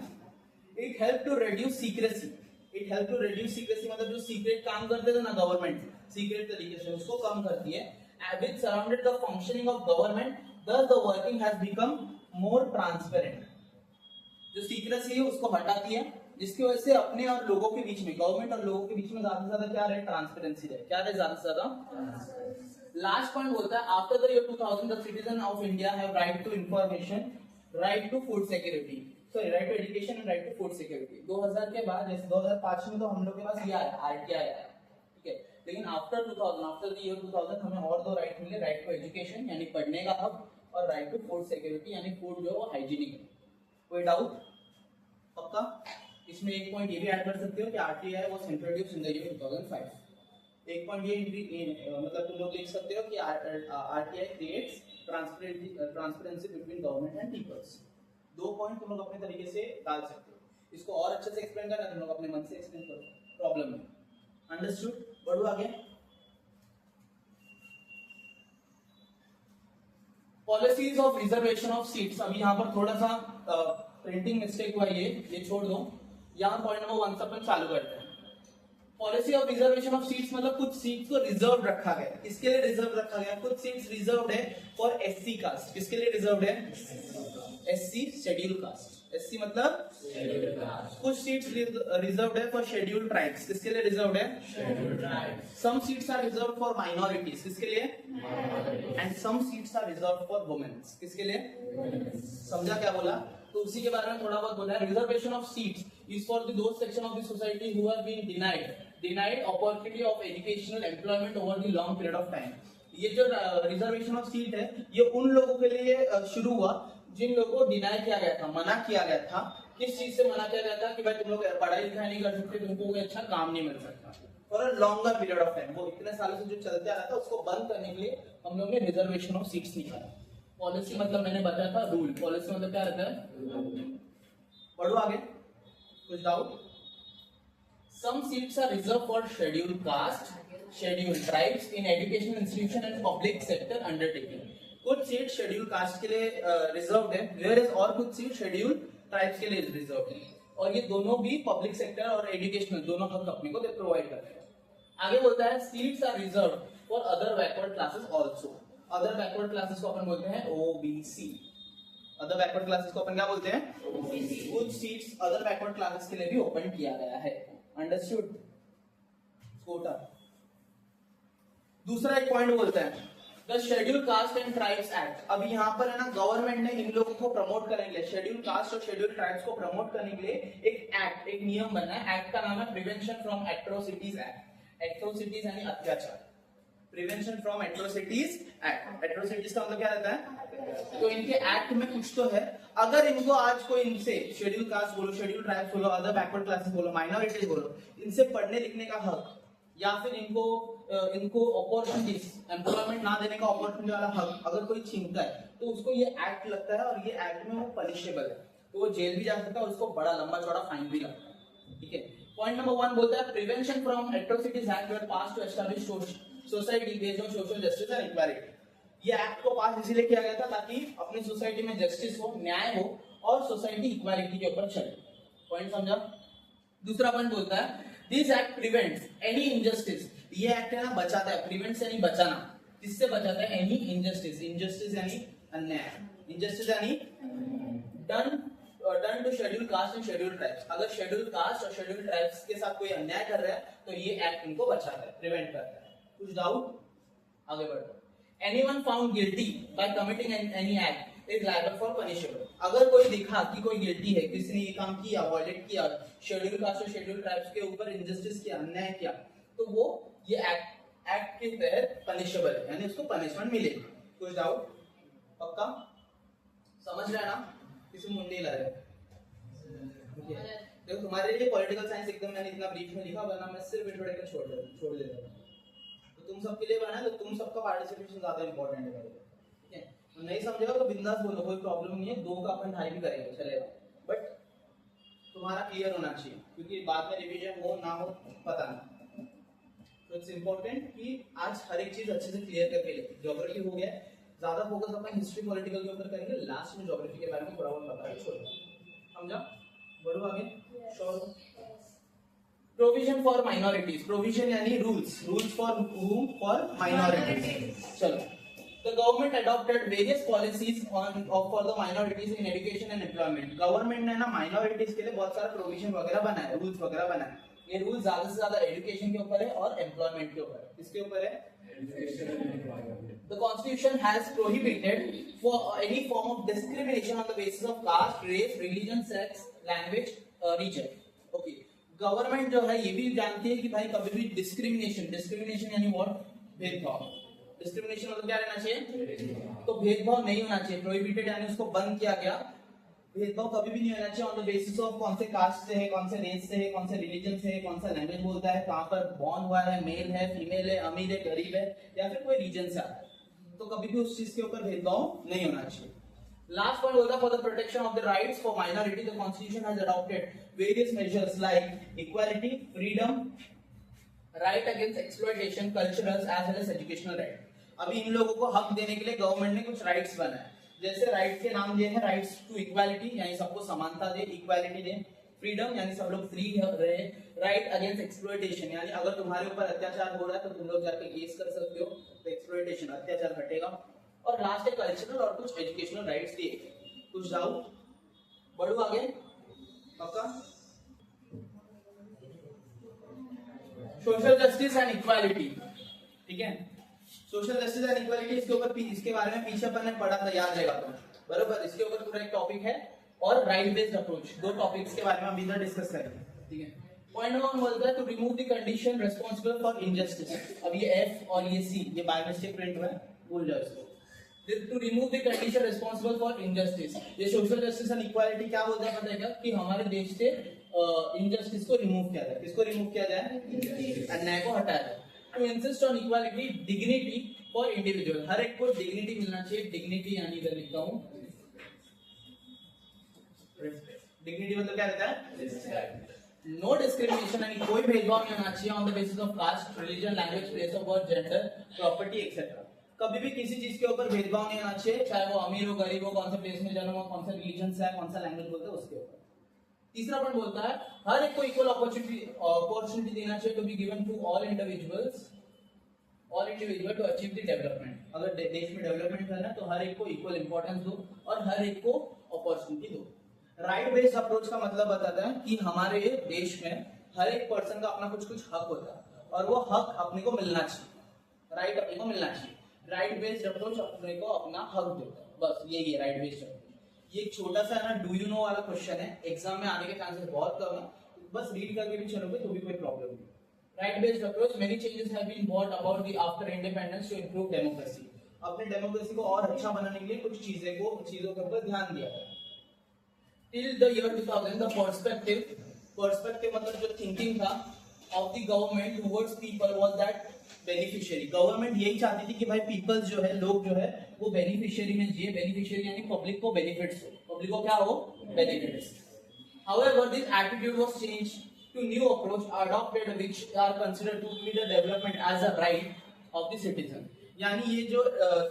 it help to reduce secrecy. It help to reduce secrecy मतलब जो सीक्रेट काम करते थे ना गवर्नमेंट सीक्रेट तरीके से, उसको कम करती है। With surrounded the functioning of government thus the working has become more transparent। जो सीक्रेसी है उसको हटाती है, जिसकी वजह से अपने और लोगों के बीच में, गवर्नमेंट और लोगों के बीच में ज्यादा से ज्यादा क्या रहे? ट्रांसपेरेंसी रहे। क्या रहे? ज्यादा से ज्यादा। लास्ट पॉइंट बोलता है after the year 2000 the citizen of India have right to information, right to food security, sorry right to education and right to food security. 2000 के बाद जैसे 2005 में तो हम लोग के पास ये आया आरटीआई आया, ठीक है, लेकिन आफ्टर 2000 आफ्टर द ईयर 2000 हमें और दो राइट मिले, राइट टू एजुकेशन यानी पढ़ने का हक और राइट टू फूड सिक्योरिटी यानी फूड जो है वो हाइजीनिक है। कोई डाउट? पक्का? इसमें एक पॉइंट ये भी ऐड कर सकते हो कि RTI was introduced in the year 2005। एक पॉइंट ये मतलब तुम लोग लिख सकते हो कि RTI creates transparency between government and peoples. दो पॉइंट तुम लोग अपने तरीके से डाल सकते हो। इसको और अच्छे से एक्सप्लेन करना तुम लोग अपने मन से एक्सप्लेन करो, प्रॉब्लम है। अंडरस्टूड? बढ़ो आगे। Policies of reservation of seats. अभी यहाँ पर थोड़ा सा प्रिंटिंग मिस्टेक हुआ, ये छोड़ दो। यहाँ पॉइंट नंबर 1 से अपन चालू करते हैं। Policy of reservation of seats मतलब कुछ सीट्स को रिजर्व रखा गया। किसके लिए रिजर्व रखा गया? कुछ सीट्स रिजर्व्ड है फॉर एससी कास्ट। किसके लिए रिजर्व्ड है? SC schedule caste. एससी मतलब शेड्यूल कास्ट। कुछ सीट्स रिजर्व्ड है फॉर शेड्यूल ट्राइब्स। किसके लिए रिजर्व्ड है? Schedule tribes. Some seats are reserved for minorities. किसके लिए? And some seats are reserved for womens. किसके लिए? समझा क्या बोला? तो उसी के बारे में थोड़ा बहुत बोला है। Reservation of seats is for the those section of the society who have been denied opportunity of educational employment over the long period of time. ये जो रिजर्वेशन ऑफ सीट है ये उन लोगों के लिए शुरू हुआ जिन लोगों को डिनाई किया गया था, मना किया गया था। किस चीज से मना किया गया था? कि भाई तुम लोग पढ़ाई लिखाई नहीं कर सकते, तुमको कोई अच्छा काम नहीं मिल सकता for a longer period of time. वो इतने सालों से जो चलते आ रहा था उसको बंद करने के लिए हम लोग ने रिजर्वेशन ऑफ सीट्स निकाला। पॉलिसी मतलब मैंने बताया था रूल। पॉलिसी मतलब क्या रहता है? पढ़ो आगे। कुछ doubt? Some seats are reserved for scheduled caste, scheduled tribes in educational institution and public sector undertaking। कुछ सीट शेड्यूल कास्ट के लिए रिजर्व्ड है, whereas और कुछ सीट शेड्यूल ट्राइब्स के लिए रिजर्व्ड है। और ये दोनों भी पब्लिक सेक्टर और एजुकेशनल दोनों हक अपने को प्रोवाइड करते हैं। आगे बोलता है seats are reserved for other backward classes also. Other backward classes को अपन बोलते हैं ओबीसी। अदर बैकवर्ड क्लासेस को अपन क्या बोलते हैं? ओबीसी। कुछ सीट्स अदर बैकवर्ड क्लासेस के लिए भी ओपन किया गया है। अंडरस्टूड? कोटा। दूसरा एक पॉइंट बोलता है the schedule caste and tribes act. अभी यहाँ पर है ना गवर्नमेंट ने इन लोगों को प्रमोट करने के लिए, शेड्यूल कास्ट और शेड्यूल ट्राइब्स को प्रमोट करने के लिए एक एक्ट, एक नियम बना है। एक्ट का नाम है prevention from atrocities act. Atrocities यानी अत्याचार। Prevention from atrocities act. Atrocities का मतलब क्या रहता है? तो इनके एक्ट में कुछ तो है, अगर इनको आज कोई इनसे शेड्यूल कास्ट बोलो, शेड्यूल ट्राइब्स बोलो, अदर बैकवर्ड क्लासेस बोलो, माइनॉरिटीज बोलो, इनसे पढ़ने लिखने का हक या फिर इनको अपॉर्चुनिटीज, एम्प्लॉयमेंट ना देने का अपॉर्चुनिटी वाला हक अगर कोई छीनता है तो उसको ये एक्ट लगता है, और ये एक्ट में वो पनिशेबल है। तो वो जेल भी जा सकता है और उसको बड़ा लंबा चौड़ा फाइन भी लगता है। ठीक है। पॉइंट नंबर 1 बोलता है prevention from atrocities act were pass to establish society based on social justice and equality. ये एक्ट को पास इसीलिए किया गया था ताकि अपनी सोसाइटी में जस्टिस हो, न्याय हो और सोसाइटी इक्वालिटी के ऊपर चले। पॉइंट समझा? दूसरा पॉइंट बोलता है this act prevents any injustice. ये एक्ट है ना बचाता है, प्रिवेंट्स यानी बचाना। किससे बचाता है? Any injustice. इनजस्टिस यानी अन्याय। इनजस्टिस यानी done to schedule caste and schedule tribes. अगर शेड्यूल कास्ट और शेड्यूल ट्राइब्स के साथ कोई अन्याय कर रहा है तो ये एक्ट इनको बचाता है, प्रिवेंट करता है। कुछ डाउट? आगे बढ़ो। Anyone found guilty by committing any act is liable for punishable। अगर कोई दिखा कि कोई गिल्टी है, किसी ने ये काम किया, वायलेट किया, शेड्यूल कास्ट और शेड्यूल ट्राइब्स के ऊपर इनजस्टिस किया, अन्याय किया, तो वो ये एक्ट के तहत पनिशेबल है, यानी उसको पनिशमेंट मिलेगी। कुछ डाउट? पक्का समझ रहे हैं ना? किसी मुंडे ला रहे? देखो तुम्हारे लिए पॉलिटिकल साइंस एकदम मैंने इतना ब्रीफ में लिखा, वरना मैं सिर्फ इंट्रोडक्शन छोड़ देता हूँ। तुम सबके लिए बना है, तो तुम सबका पार्टिसिपेशन ज्यादा इंपॉर्टेंट है। ठीक है? तो नहीं समझेगा तो बिंदास बोलो, कोई प्रॉब्लम नहीं है, 2 का अपन 2.5 भी करेंगे, चलेगा। बट तुम्हारा क्लियर होना चाहिए, क्योंकि बाद में रिवीजन हो ना हो पता नहीं। तो इट्स इंपॉर्टेंट कि आज हर एक चीज अच्छे से क्लियर करके ले। ज्योग्राफी हो गया, ज्यादा फोकस अपन हिस्ट्री पॉलिटिकल के ऊपर करेंगे, लास्ट में ज्योग्राफी के बारे में थोड़ा बहुत बता के छोड़ेंगे, समझा? बढ़ो आगे। Sure. Provision for minorities, provision यानी rules, rules for whom, for minorities. चलो, the government adopted various policies for the minorities in education and employment। Government ने ना माइनॉरिटीज के लिए बहुत सारा प्रोविजन वगैरह बनाए, रूल्स वगैरह बनाए। ये रूल ज्यादा से ज्यादा एजुकेशन के ऊपर है और एम्प्लॉयमेंट के ऊपर है। किसके ऊपर है? The Constitution has prohibited for any form of discrimination on the basis of caste, race, religion, sex, language, region। Okay, government जो है ये भी जानती है कि भाई कभी भी डिस्क्रिमिनेशन, डिस्क्रिमिनेशन यानी व्हाट? भेदभाव। डिस्क्रिमिनेशन मतलब क्या रहना चाहिए? तो भेदभाव नहीं होना चाहिए, प्रोहिबिटेड यानी उसको बंद किया गया। भेदभाव कभी भी नहीं होना चाहिए ऑन द बेसिस ऑफ कौन से कास्ट से है, कौन से रेस से है, कौन से रिलीजन से है, कौन सा लैंग्वेज बोलता है, कहां पर बॉर्न हुआ है, मेल है, फीमेल है, अमीर है, गरीब है, या फिर कोई रीजन से आता है, तो कभी भी उस चीज के ऊपर भेदभाव नहीं होना चाहिए। लास्ट पॉइंट बोलता है for the protection of the rights for minority the constitution has adopted various measures like equality, freedom, right against exploitation, cultural as well as educational right. अभी इन लोगों को हक देने के लिए गवर्नमेंट ने कुछ राइट्स बनाए, जैसे राइट्स के नाम दिए हैं, राइट्स टू इक्वालिटी यानी सबको समानता दे, इक्वालिटी दे, फ्रीडम यानी सब लोग फ्री रहे, राइट अगेंस्ट एक्सप्लॉयटेशन यानी अगर तुम्हारे ऊपर अत्याचार हो रहा है तो तुम लोग जाके केस कर सकते हो, तो एक्सप्लॉयटेशन अत्याचार हटेगा। और लास्ट है कल्चरल और कुछ एजुकेशनल राइट्स दिए। कुछ डाउट? बढ़ो आगे। पक्का? सोशल जस्टिस एंड इक्वालिटी, ठीक है? सोशल जस्टिस एंड इक्वालिटी इसके ऊपर, इसके बारे में पीछे अपन ने पढ़ा था, याद रहेगा तो, बरोबर? इसके ऊपर पूरा एक टॉपिक है। और राइट बेस्ड अप्रोच, दो टॉपिक्स के बारे में हम इधर डिस्कस करेंगे, ठीक है? पॉइंट नंबर 1 बोलता है to remove the condition responsible for injustice. अब ये एफ और ये सी ये बाय मिस्टेक प्रिंट हुआ है, भूल जाओ इसको। To remove the condition responsible for injustice, ये सोशल जस्टिस एंड इक्वालिटी क्या बोलता है पता है क्या? कि हमारे देश से इनजस्टिस को रिमूव किया जाए। किसको रिमूव किया जाए? अन्याय को हटाया जाए। To insist on equality, dignity for individual, हर एक को डिग्निटी मिलना चाहिए। डिग्निटी यानी इधर लिखता हूं डिग्निटी मतलब क्या रहता है? नो डिस्क्रिमिनेशन यानी कोई भेदभाव नहीं होना चाहिए on the basis of caste, religion, language, place of birth, gender, property etcetera. कभी भी किसी चीज के ऊपर भेदभाव नहीं होना चाहिए, चाहे वो अमीर हो, गरीब हो, कौन से प्लेस में जन्म हो, कौन सा रिलीजन से है, कौन सा लैंग्वेज बोलते हैं उसके ऊपर। तीसरा पॉइंट बोलता है हर एक को इक्वल अपॉर्चुनिटी देना चाहिए to be given to all individuals to achieve the development. अगर देश में डेवलपमेंट करना है तो हर एक को इक्वल इंपॉर्टेंस दो और हर एक को अपॉर्चुनिटी दो। राइट बेस्ड अप्रोच का मतलब बताता है कि हमारे देश में हर एक पर्सन का अपना कुछ कुछ हक होता है और वो हक अपने को मिलना चाहिए, राइट अपने को मिलना चाहिए। राइट बेस्ड अप्रोच अपने को अपना हक देता है, बस यही है राइट बेस्ड अप्रोच। ये एक छोटा सा ना डू यू नो वाला क्वेश्चन है, एग्जाम में आने के चांसेस बहुत कम है, बस रीड करके भी चलोगे तो भी कोई प्रॉब्लम नहीं। Right based approach, many changes have been बrought about the after independence to improve democracy। अपने डेमोक्रेसी को और अच्छा बनाने के लिए कुछ चीजों के ऊपर ध्यान दिया है। Till the year 2000 the perspective मतलब जो थिंकिंग था of the government towards people was that beneficiary. Government यही चाहती थी कि भाई पीपल्स जो है, लोग जो है वो बेनिफिशियरी में जिए। बेनिफिशियरी यानी पब्लिक को बेनिफिट्स हो, पब्लिक को क्या हो? Benefits. However, this attitude was changed to new approach adopted which are considered to be the development as a right of the citizen। यानी ये जो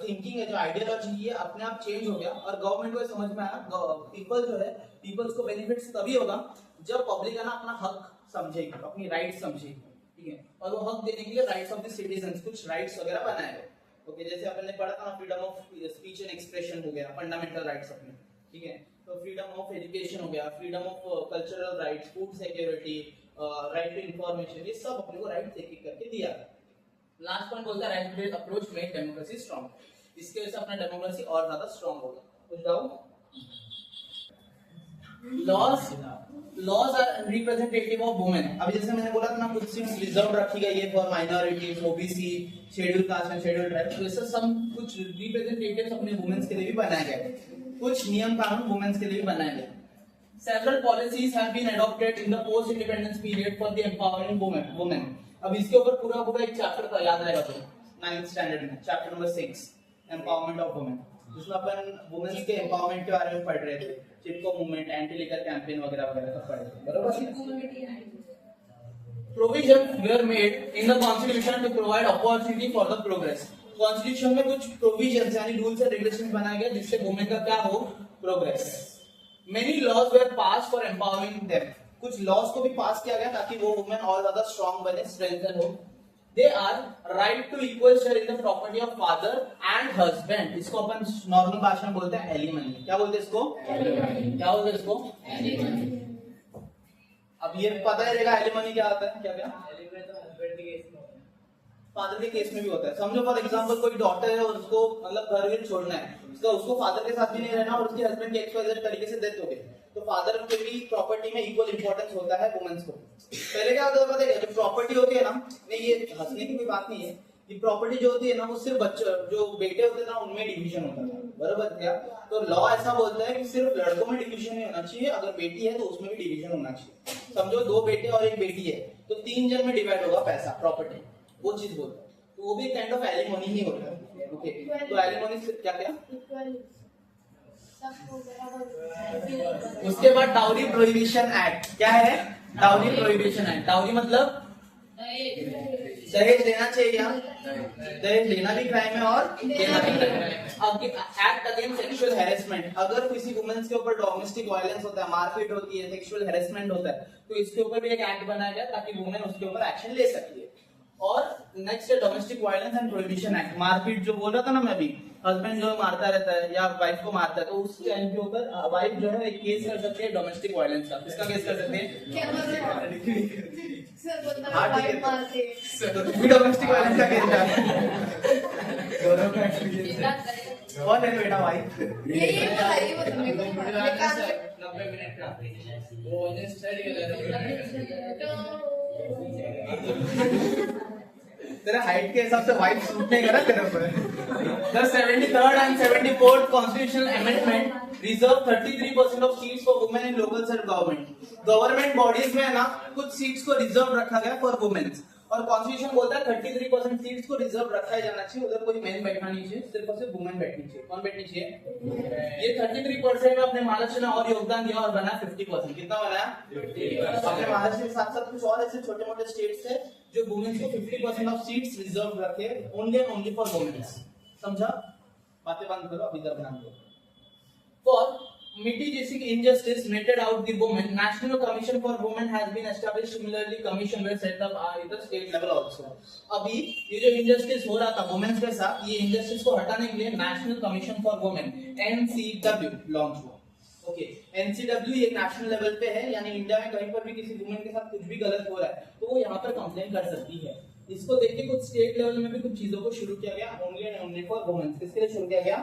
थिंकिंग है, जो आइडियोलॉजी है, अपने आप चेंज हो गया और गवर्नमेंट को समझ में आया पीपल जो है, पीपल्स को बेनिफिट्स तभी होगा जब पब्लिक है ना अपना हक समझेगी, अपनी राइट समझेगी, ठीक है? और वो हक देने के लिए राइट्स ऑफ द सिटीजंस कुछ राइट्स वगैरह बनाए गए। ओके, जैसे अपन ने पढ़ा था ना freedom of speech and expression हो गया, फंडामेंटल राइट्स अपने, ठीक है? तो फ्रीडम ऑफ एजुकेशन हो गया, freedom of cultural rights, food security, right to information, ये सब अपने को राइट्स एक-एक करके दिया। लास्ट पॉइंट बोलता है right based approach make democracy strong. इसके वजह से अपना डेमोक्रेसी और ज्यादा स्ट्रांग होगा। कुछ doubt? Laws are representative of women. अभी जैसे मैंने बोला था ना कुछ सीट्स रिजर्व रखी गई है for minorities, OBC, schedule caste and schedule tribe, तो ऐसा सब कुछ रिप्रेजेंटेटिव्स अपने वुमेन्स के लिए भी बनाए गए, कुछ नियम कानून वुमेन्स के लिए भी बनाए गए। Several policies have been adopted in the post-independence period for the empowering women। अब इसके ऊपर पूरा एक चैप्टर था, याद रहेगा तो 9th स्टैंडर्ड में chapter number 6 empowerment of women, जिसमें अपन वुमेन्स के एम्पावरमेंट के बारे में पढ़ रहे थे, चिपको मूवमेंट, एंटी लिकर कैंपेन वगैरह वगैरह सब पढ़े थे, बराबर? Provisions were made in the constitution to provide opportunity for the progress। Constitution में कुछ प्रोविजंस यानी रूल्स एंड रेगुलेशंस बनाए गए जिससे वुमेन का क्या हो, progress. Many laws were pass for empowering them, कुछ लॉज को भी पास किया गया ताकि वो वुमेन और ज्यादा स्ट्रांग बने, स्ट्रेंथन हो। They are right to equal share in the property of father and husband, इसको अपन नॉर्मल भाषा में बोलते हैं एलिमनी। क्या बोलते हैं इसको? क्या बोलते हैं इसको? एलिमनी। अब ये पता ही रहेगा एलिमनी क्या होता है, क्या क्या? फादर के केस में भी होता है। समझो फॉर एग्जांपल कोई डॉटर है और उसको मतलब घर में छोड़ना है, उसको फादर के साथ भी नहीं रहना और उसके हस्बैंड की एक्सवाइजेड तरीके से डेथ हो गई, तो फादर के भी प्रॉपर्टी में इक्वल इंपॉर्टेंस होता है वुमेन्स को। पहले क्या होता है पता है, जो प्रॉपर्टी होती है ना, नहीं ये हंसने की कोई बात नहीं है, ये प्रॉपर्टी जो होती है ना वो सिर्फ बच्चे जो बेटे होते हैं ना उनमें डिवीजन होता है, बराबर क्या? तो लॉ ऐसा बोलता है कि सिर्फ लड़कों में डिवीजन नहीं होना चाहिए, अगर बेटी है तो उसमें भी डिवीजन होना चाहिए। समझो 2 बेटे और 1 बेटी है तो 3 जन में डिवाइड होगा पैसा, प्रॉपर्टी, वो चीज बोलता है। तो वो भी काइंड ऑफ एलिमनी ही होता है। ओके, तो एलिमनी से क्या क्या? उसके बाद डाउरी प्रोहिबिशन एक्ट। क्या है डाउरी प्रोहिबिशन एक्ट? डाउरी मतलब दहेज लेना चाहिए या दहेज लेना भी क्राइम है और देना भी क्राइम है। एक्ट अगेंस्ट सेक्सुअल हैरेसमेंट, अगर किसी वुमेन्स के ऊपर डोमेस्टिक वायलेंस होता है, मारपीट होती है, सेक्सुअल हैरेसमेंट होता है, तो इसके ऊपर भी एक एक्ट बनाया गया ताकि वुमेन उसके ऊपर एक्शन ले सकती है। और नेक्स्ट है domestic violence and prohibition act. मारपीट जो बोल रहा था ना मैं अभी, हस्बैंड जो मारता रहता है या वाइफ को मारता है, तो उस टाइम के ऊपर वाइफ जो है एक केस कर सकती है डोमेस्टिक वायलेंस का। किसका केस कर सकते हैं? हाँ ठीक है, तो तुम भी डोमेस्टिक वायलेंस का केस कर दोनों का एक्सपीरियंस। कौन है बेटा भाई? ये बताइए वो तुमने को 90 मिनट का वो इन्हें स्टडी कर तेरा हाइट के हिसाब से वाइट सूट नहीं करा तेरे ऊपर। The 73rd and 74th constitutional amendment reserve 33% of seats for women in local self government। Government bodies में है ना कुछ सीट्स को रिजर्व रखा गया फॉर वुमेन्स, और कॉन्स्टिट्यूशन बोलता है 33% सीट्स को रिजर्व रखा जाना चाहिए, उधर कोई मेन बैठना नहीं चाहिए, सिर्फ और सिर्फ वुमेन बैठनी चाहिए। कौन बैठनी चाहिए? ये 33% में अपने महाराष्ट्र ने और योगदान दिया और बना 50%। कितना बनाया? 50%। अपने महाराष्ट्र के साथ साथ कुछ और ऐसे छोटे मोटे स्टेट्स थे जो वुमेन्स को 50% ऑफ सीट्स रिजर्व रखे, only and only for womens. समझा? बातें बंद करो, अभी तक ध्यान दो। For mitigating injustice meted out the women, National Commission for Women has been established. Similarly, commission were set up at the state level also. अभी ये जो injustice हो रहा था women's के साथ, ये injustice को हटाने के लिए National Commission for Women (NCW) launch हुआ। ओके, NCW ये नेशनल लेवल पे है, यानी इंडिया में कहीं पर भी किसी वुमेन के साथ कुछ भी गलत हो रहा है तो वो यहाँ पर कंप्लेन कर सकती है। इसको देख के कुछ स्टेट लेवल में भी कुछ चीजों को शुरू किया गया, only and only for women. किसके लिए शुरू किया गया?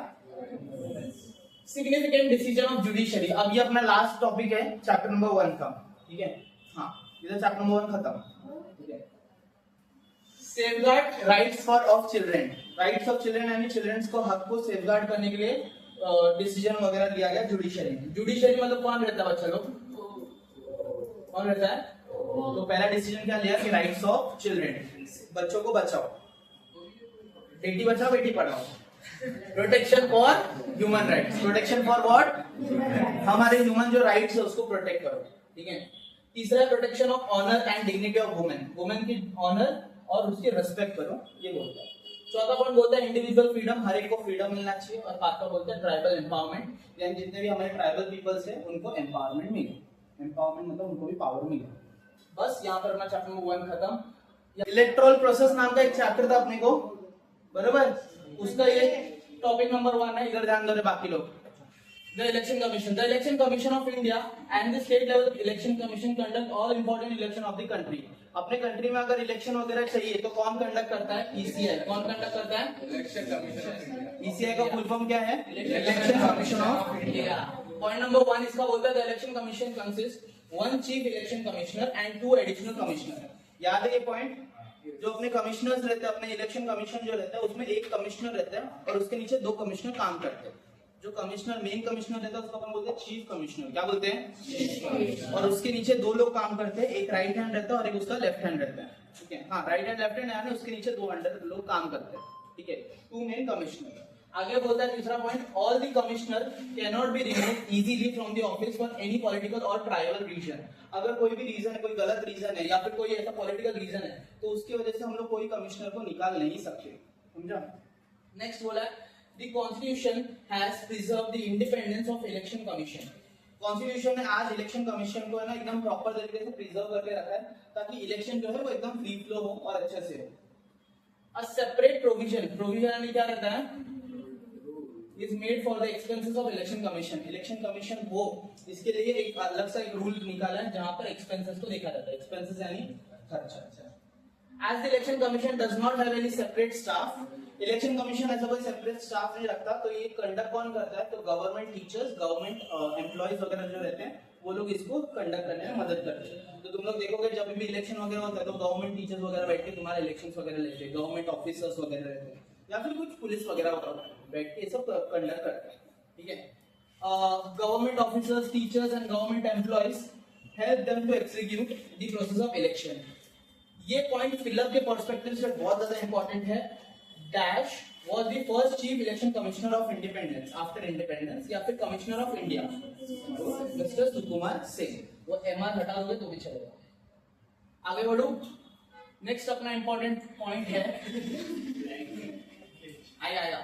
Significant decision of judiciary. अब ये अपना लास्ट टॉपिक है चैप्टर नंबर 1 का, ठीक है? हाँ, इधर चैप्टर नंबर 1 खत्म, ठीक है? Safeguard rights for of children, rights of children यानी चिल्ड्रंस को हक को सेफगार्ड करने के लिए डिसीजन वगैरह लिया गया जुडिशरी। जुडिशरी मतलब कौन रहता है बच्चा लोग? कौन रहता है? तो पहला डिसीजन क्या लिया कि राइट्स ऑफ चिल्ड्रन, बच्चों को बचाओ, बेटी बचाओ बेटी पढ़ाओ। Protection for human rights, protection for what? हमारे ह्यूमन जो राइट्स है उसको प्रोटेक्ट करो, ठीक है? तीसरा protection of honour and dignity of women, women की ऑनर और उसकी रिस्पेक्ट करो, ये बोलता है। चौथा पॉइंट बोलता है इंडिविजुअल फ्रीडम, हर एक को फ्रीडम मिलना चाहिए। और पांचवा बोलता है ट्राइबल एम्पावरमेंट, यानी जितने भी हमारे ट्राइबल पीपल्स हैं उनको एम्पावरमेंट मिले। एम्पावरमेंट मतलब उनको भी पावर मिले। बस यहाँ पर अपना चैप्टर नंबर 1 खत्म। इलेक्टोरल प्रोसेस नाम का एक चैप्टर था अपने को, बराबर? उसका ये टॉपिक नंबर 1 है, इधर ध्यान दो रे बाकी लोग। The Election Commission, the Election Commission of India and the state level election commission conduct all important election of the country। अपने कंट्री में अगर इलेक्शन वगैरह चाहिए तो कौन कंडक्ट करता है? ECI। कौन कंडक्ट करता है? Election commission of India. ECI का फुल फॉर्म क्या है? Election commission of India. Point number 1 इसका बोलता है the election commission consist 1 chief election commissioner and 2 additional commissioner. याद है ये पॉइंट? जो अपने कमिश्नर्स रहते हैं, अपने इलेक्शन कमीशन जो रहता है उसमें एक कमिश्नर रहता है और उसके नीचे 2 कमिश्नर काम करते हैं। जो कमिश्नर मेन कमिश्नर रहता है उसको अपन बोलते हैं चीफ कमिश्नर। क्या बोलते हैं? Chief commissioner. और उसके नीचे 2 लोग काम करते हैं, एक राइट हैंड रहता है और एक उसका लेफ्ट हैंड रहता है, ठीक है? हाँ, राइट हैंड लेफ्ट हैंड यानी उसके नीचे 2 अंडर लोग काम करते हैं, ठीक है? 2 मेन कमिश्नर। आगे बोलता है तीसरा point, all the commissioner can not be removed easily from the office for any political और ट्राइबल रीजन। अगर कोई भी रीजन है, कोई गलत रीजन है या फिर कोई ऐसा पॉलिटिकल रीजन है तो उसकी वजह से हम लोग कोई कमिश्नर को निकाल नहीं सकते, समझा? नेक्स्ट बोला है the constitution has preserve the independence of election commission. Constitution ने आज इलेक्शन कमीशन को है ना एकदम प्रॉपर तरीके से प्रिजर्व करके रखा है ताकि इलेक्शन जो है वो एकदम फ्री फ्लो हो और अच्छे से हो। अ सेपरेट प्रोविजन, प्रोविजन यानी क्या रहता है, is made for the expenses of election commission. Election commission हो इसके लिए एक अलग सा एक रूल निकाला है जहां पर एक्सपेंसेस को देखा जाता है। एक्सपेंसेस यानी खर्चा। As the election commission does not have any separate staff, election commission ऐसा कोई सेपरेट स्टाफ नहीं रखता, तो ये कंडक्ट कौन करता है, तो गवर्नमेंट टीचर्स, गवर्नमेंट एम्प्लॉइज वगैरह जो रहते हैं वो लोग इसको कंडक्ट करने में मदद करते हैं। तो तुम लोग देखोगे जब भी इलेक्शन वगैरह होता है तो गवर्नमेंट टीचर्स वगैरह बैठ के तुम्हारे इलेक्शंस वगैरह लेते हैं, गवर्नमेंट ऑफिसर्स वगैरह रहते हैं या फिर कुछ पुलिस वगैरह बैठ के सब कंडक्ट करते हैं। ठीक है, government officers, teachers and government employees help them to execute the process of election. ये पॉइंट फिलअप के पर्सपेक्टिव से बहुत ज्यादा इंपॉर्टेंट है। Dash was the first chief election commissioner of independence after independence या फिर commissioner of India, मिस्टर सुकुमार सिंह। वो MR हटा दोगे तो भी चलेगा। आगे बढ़ो, नेक्स्ट अपना इंपॉर्टेंट पॉइंट है आया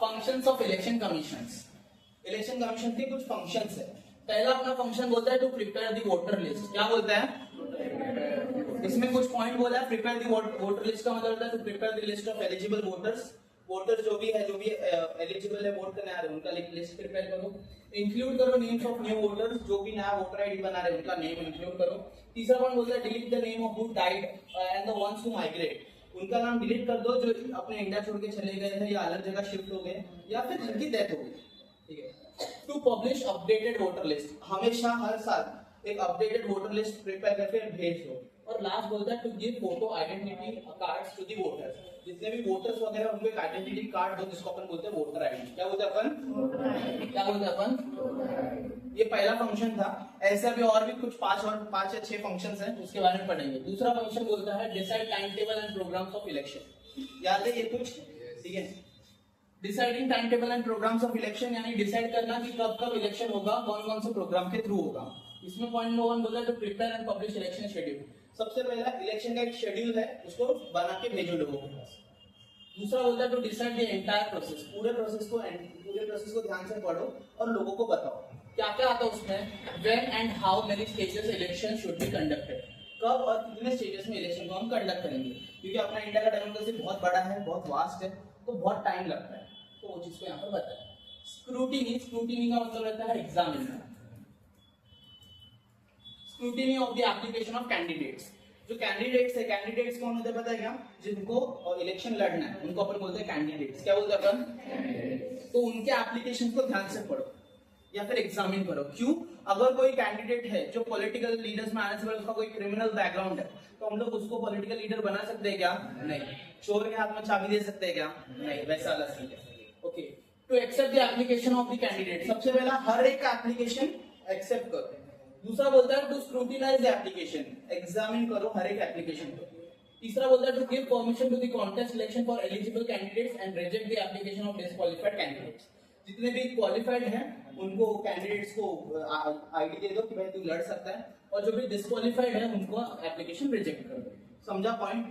functions of election commissions. Election commission के कुछ फंक्शंस है। पहला अपना फंक्शन बोलता है to prepare the voter list. क्या बोलता है, इसमें कुछ पॉइंट बोला है। प्रिपेयर द वोटर लिस्ट का मतलब होता है to prepare the list of eligible voters. Voter जो भी एलिजिबल है वोट करने आ रहे हैं उनका लिस्ट प्रिपेयर करो। इंक्लूड करो नेम्स ऑफ न्यू वोटर्स, जो भी नया वोटर आईडी बना रहे हैं उनका नेम इंक्लूड करो। तीसरा पॉइंट बोलता है delete the name of who died and the ones who migrate, उनका नाम डिलीट कर दो जो अपने इंडिया छोड़ के चले गए हैं या अलग जगह शिफ्ट हो गए या फिर जिनकी डेथ हो गई। ठीक है, to publish updated voter list, हमेशा हर साल एक अपडेटेड वोटर लिस्ट प्रिपेयर करके भेज दो। और लास्ट बोलता है to give photo identity cards to the voters, जितने भी वोटर्स वगैरह उनको एक आइडेंटिटी कार्ड दो जिसको अपन बोलते हैं वोटर आईडी। क्या बोलते हैं अपन, क्या बोलते हैं अपन। ये पहला फंक्शन था। ऐसा भी और भी कुछ 5 या 6 फंक्शंस हैं, उसके बारे में पढ़ेंगे। दूसरा फंक्शन बोलता है decide time table and programmes of election. याद है ये कुछ, ठीक है। Deciding time table and programmes of election यानी डिसाइड करना कि कब कब इलेक्शन होगा, कौन कौन से प्रोग्राम के थ्रू होगा। इसमें पॉइंट नंबर 1 बोला है to prepare and publish election schedule. सबसे पहला इलेक्शन का एक शेड्यूल है, उसको बना के भेजो लोगों के पास। दूसरा बोलता है to decide the entire process, पूरे प्रोसेस को ध्यान से पढ़ो और लोगों को बताओ क्या क्या आता है उसमें। When and how many stages election should be conducted, कब और कितने स्टेजेस में इलेक्शन को हम कंडक्ट करेंगे, क्योंकि अपना इंडिया का डेमोक्रेसी बहुत बड़ा है, बहुत वास्ट है, तो बहुत टाइम लगता है, तो वो चीज को यहाँ पर बताया। स्क्रूटिनी का मतलब रहता है examine, scrutiny of the application of candidates. जो कैंडिडेट्स है, कैंडिडेट्स कौन होते हैं पता है क्या, जिनको इलेक्शन लड़ना है उनको अपन बोलते हैं कैंडिडेट्स। क्या बोलते हैं अपन, तो उनके एप्लीकेशन को ध्यान से पढ़ो या फिर एग्जामिन करो। क्यों, अगर कोई कैंडिडेट है जो पॉलिटिकल लीडर्स में आने से पहले उसका कोई क्रिमिनल बैकग्राउंड है तो हम लोग उसको पॉलिटिकल लीडर बना सकते हैं क्या, नहीं। चोर के हाथ में चाबी दे सकते हैं क्या, नहीं, वैसा वाला सीन है। Okay, to accept the application of the candidate, सबसे पहला हर एक का एप्लीकेशन एक्सेप्ट करो। दूसरा बोलता है to scrutinise the application, examine करो हर एक एप्लीकेशन को। तीसरा बोलता है to give permission to the contest election for eligible candidates and reject the application of disqualified candidates. जितने भी क्वालिफाइड हैं उनको कैंडिडेट्स को आईडी दे दो कि भाई तू लड़ सकता है, और जो भी डिस्क्वालिफाइड है उनको एप्लीकेशन रिजेक्ट कर दो। समझा पॉइंट,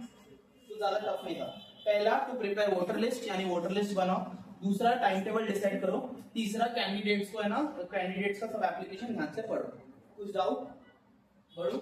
तो ज्यादा टफ नहीं था। पहला टू प्रिपेयर वोटर लिस्ट यानी वोटर लिस्ट बनाओ। दूसरा टाइम टेबल डिसाइड करो। तीसरा कैंडिडेट्स को है ना, कैंडिडेट्स का सब एप्लीकेशन ध्यान से पढ़ो। कुछ डाउट, बढ़ो।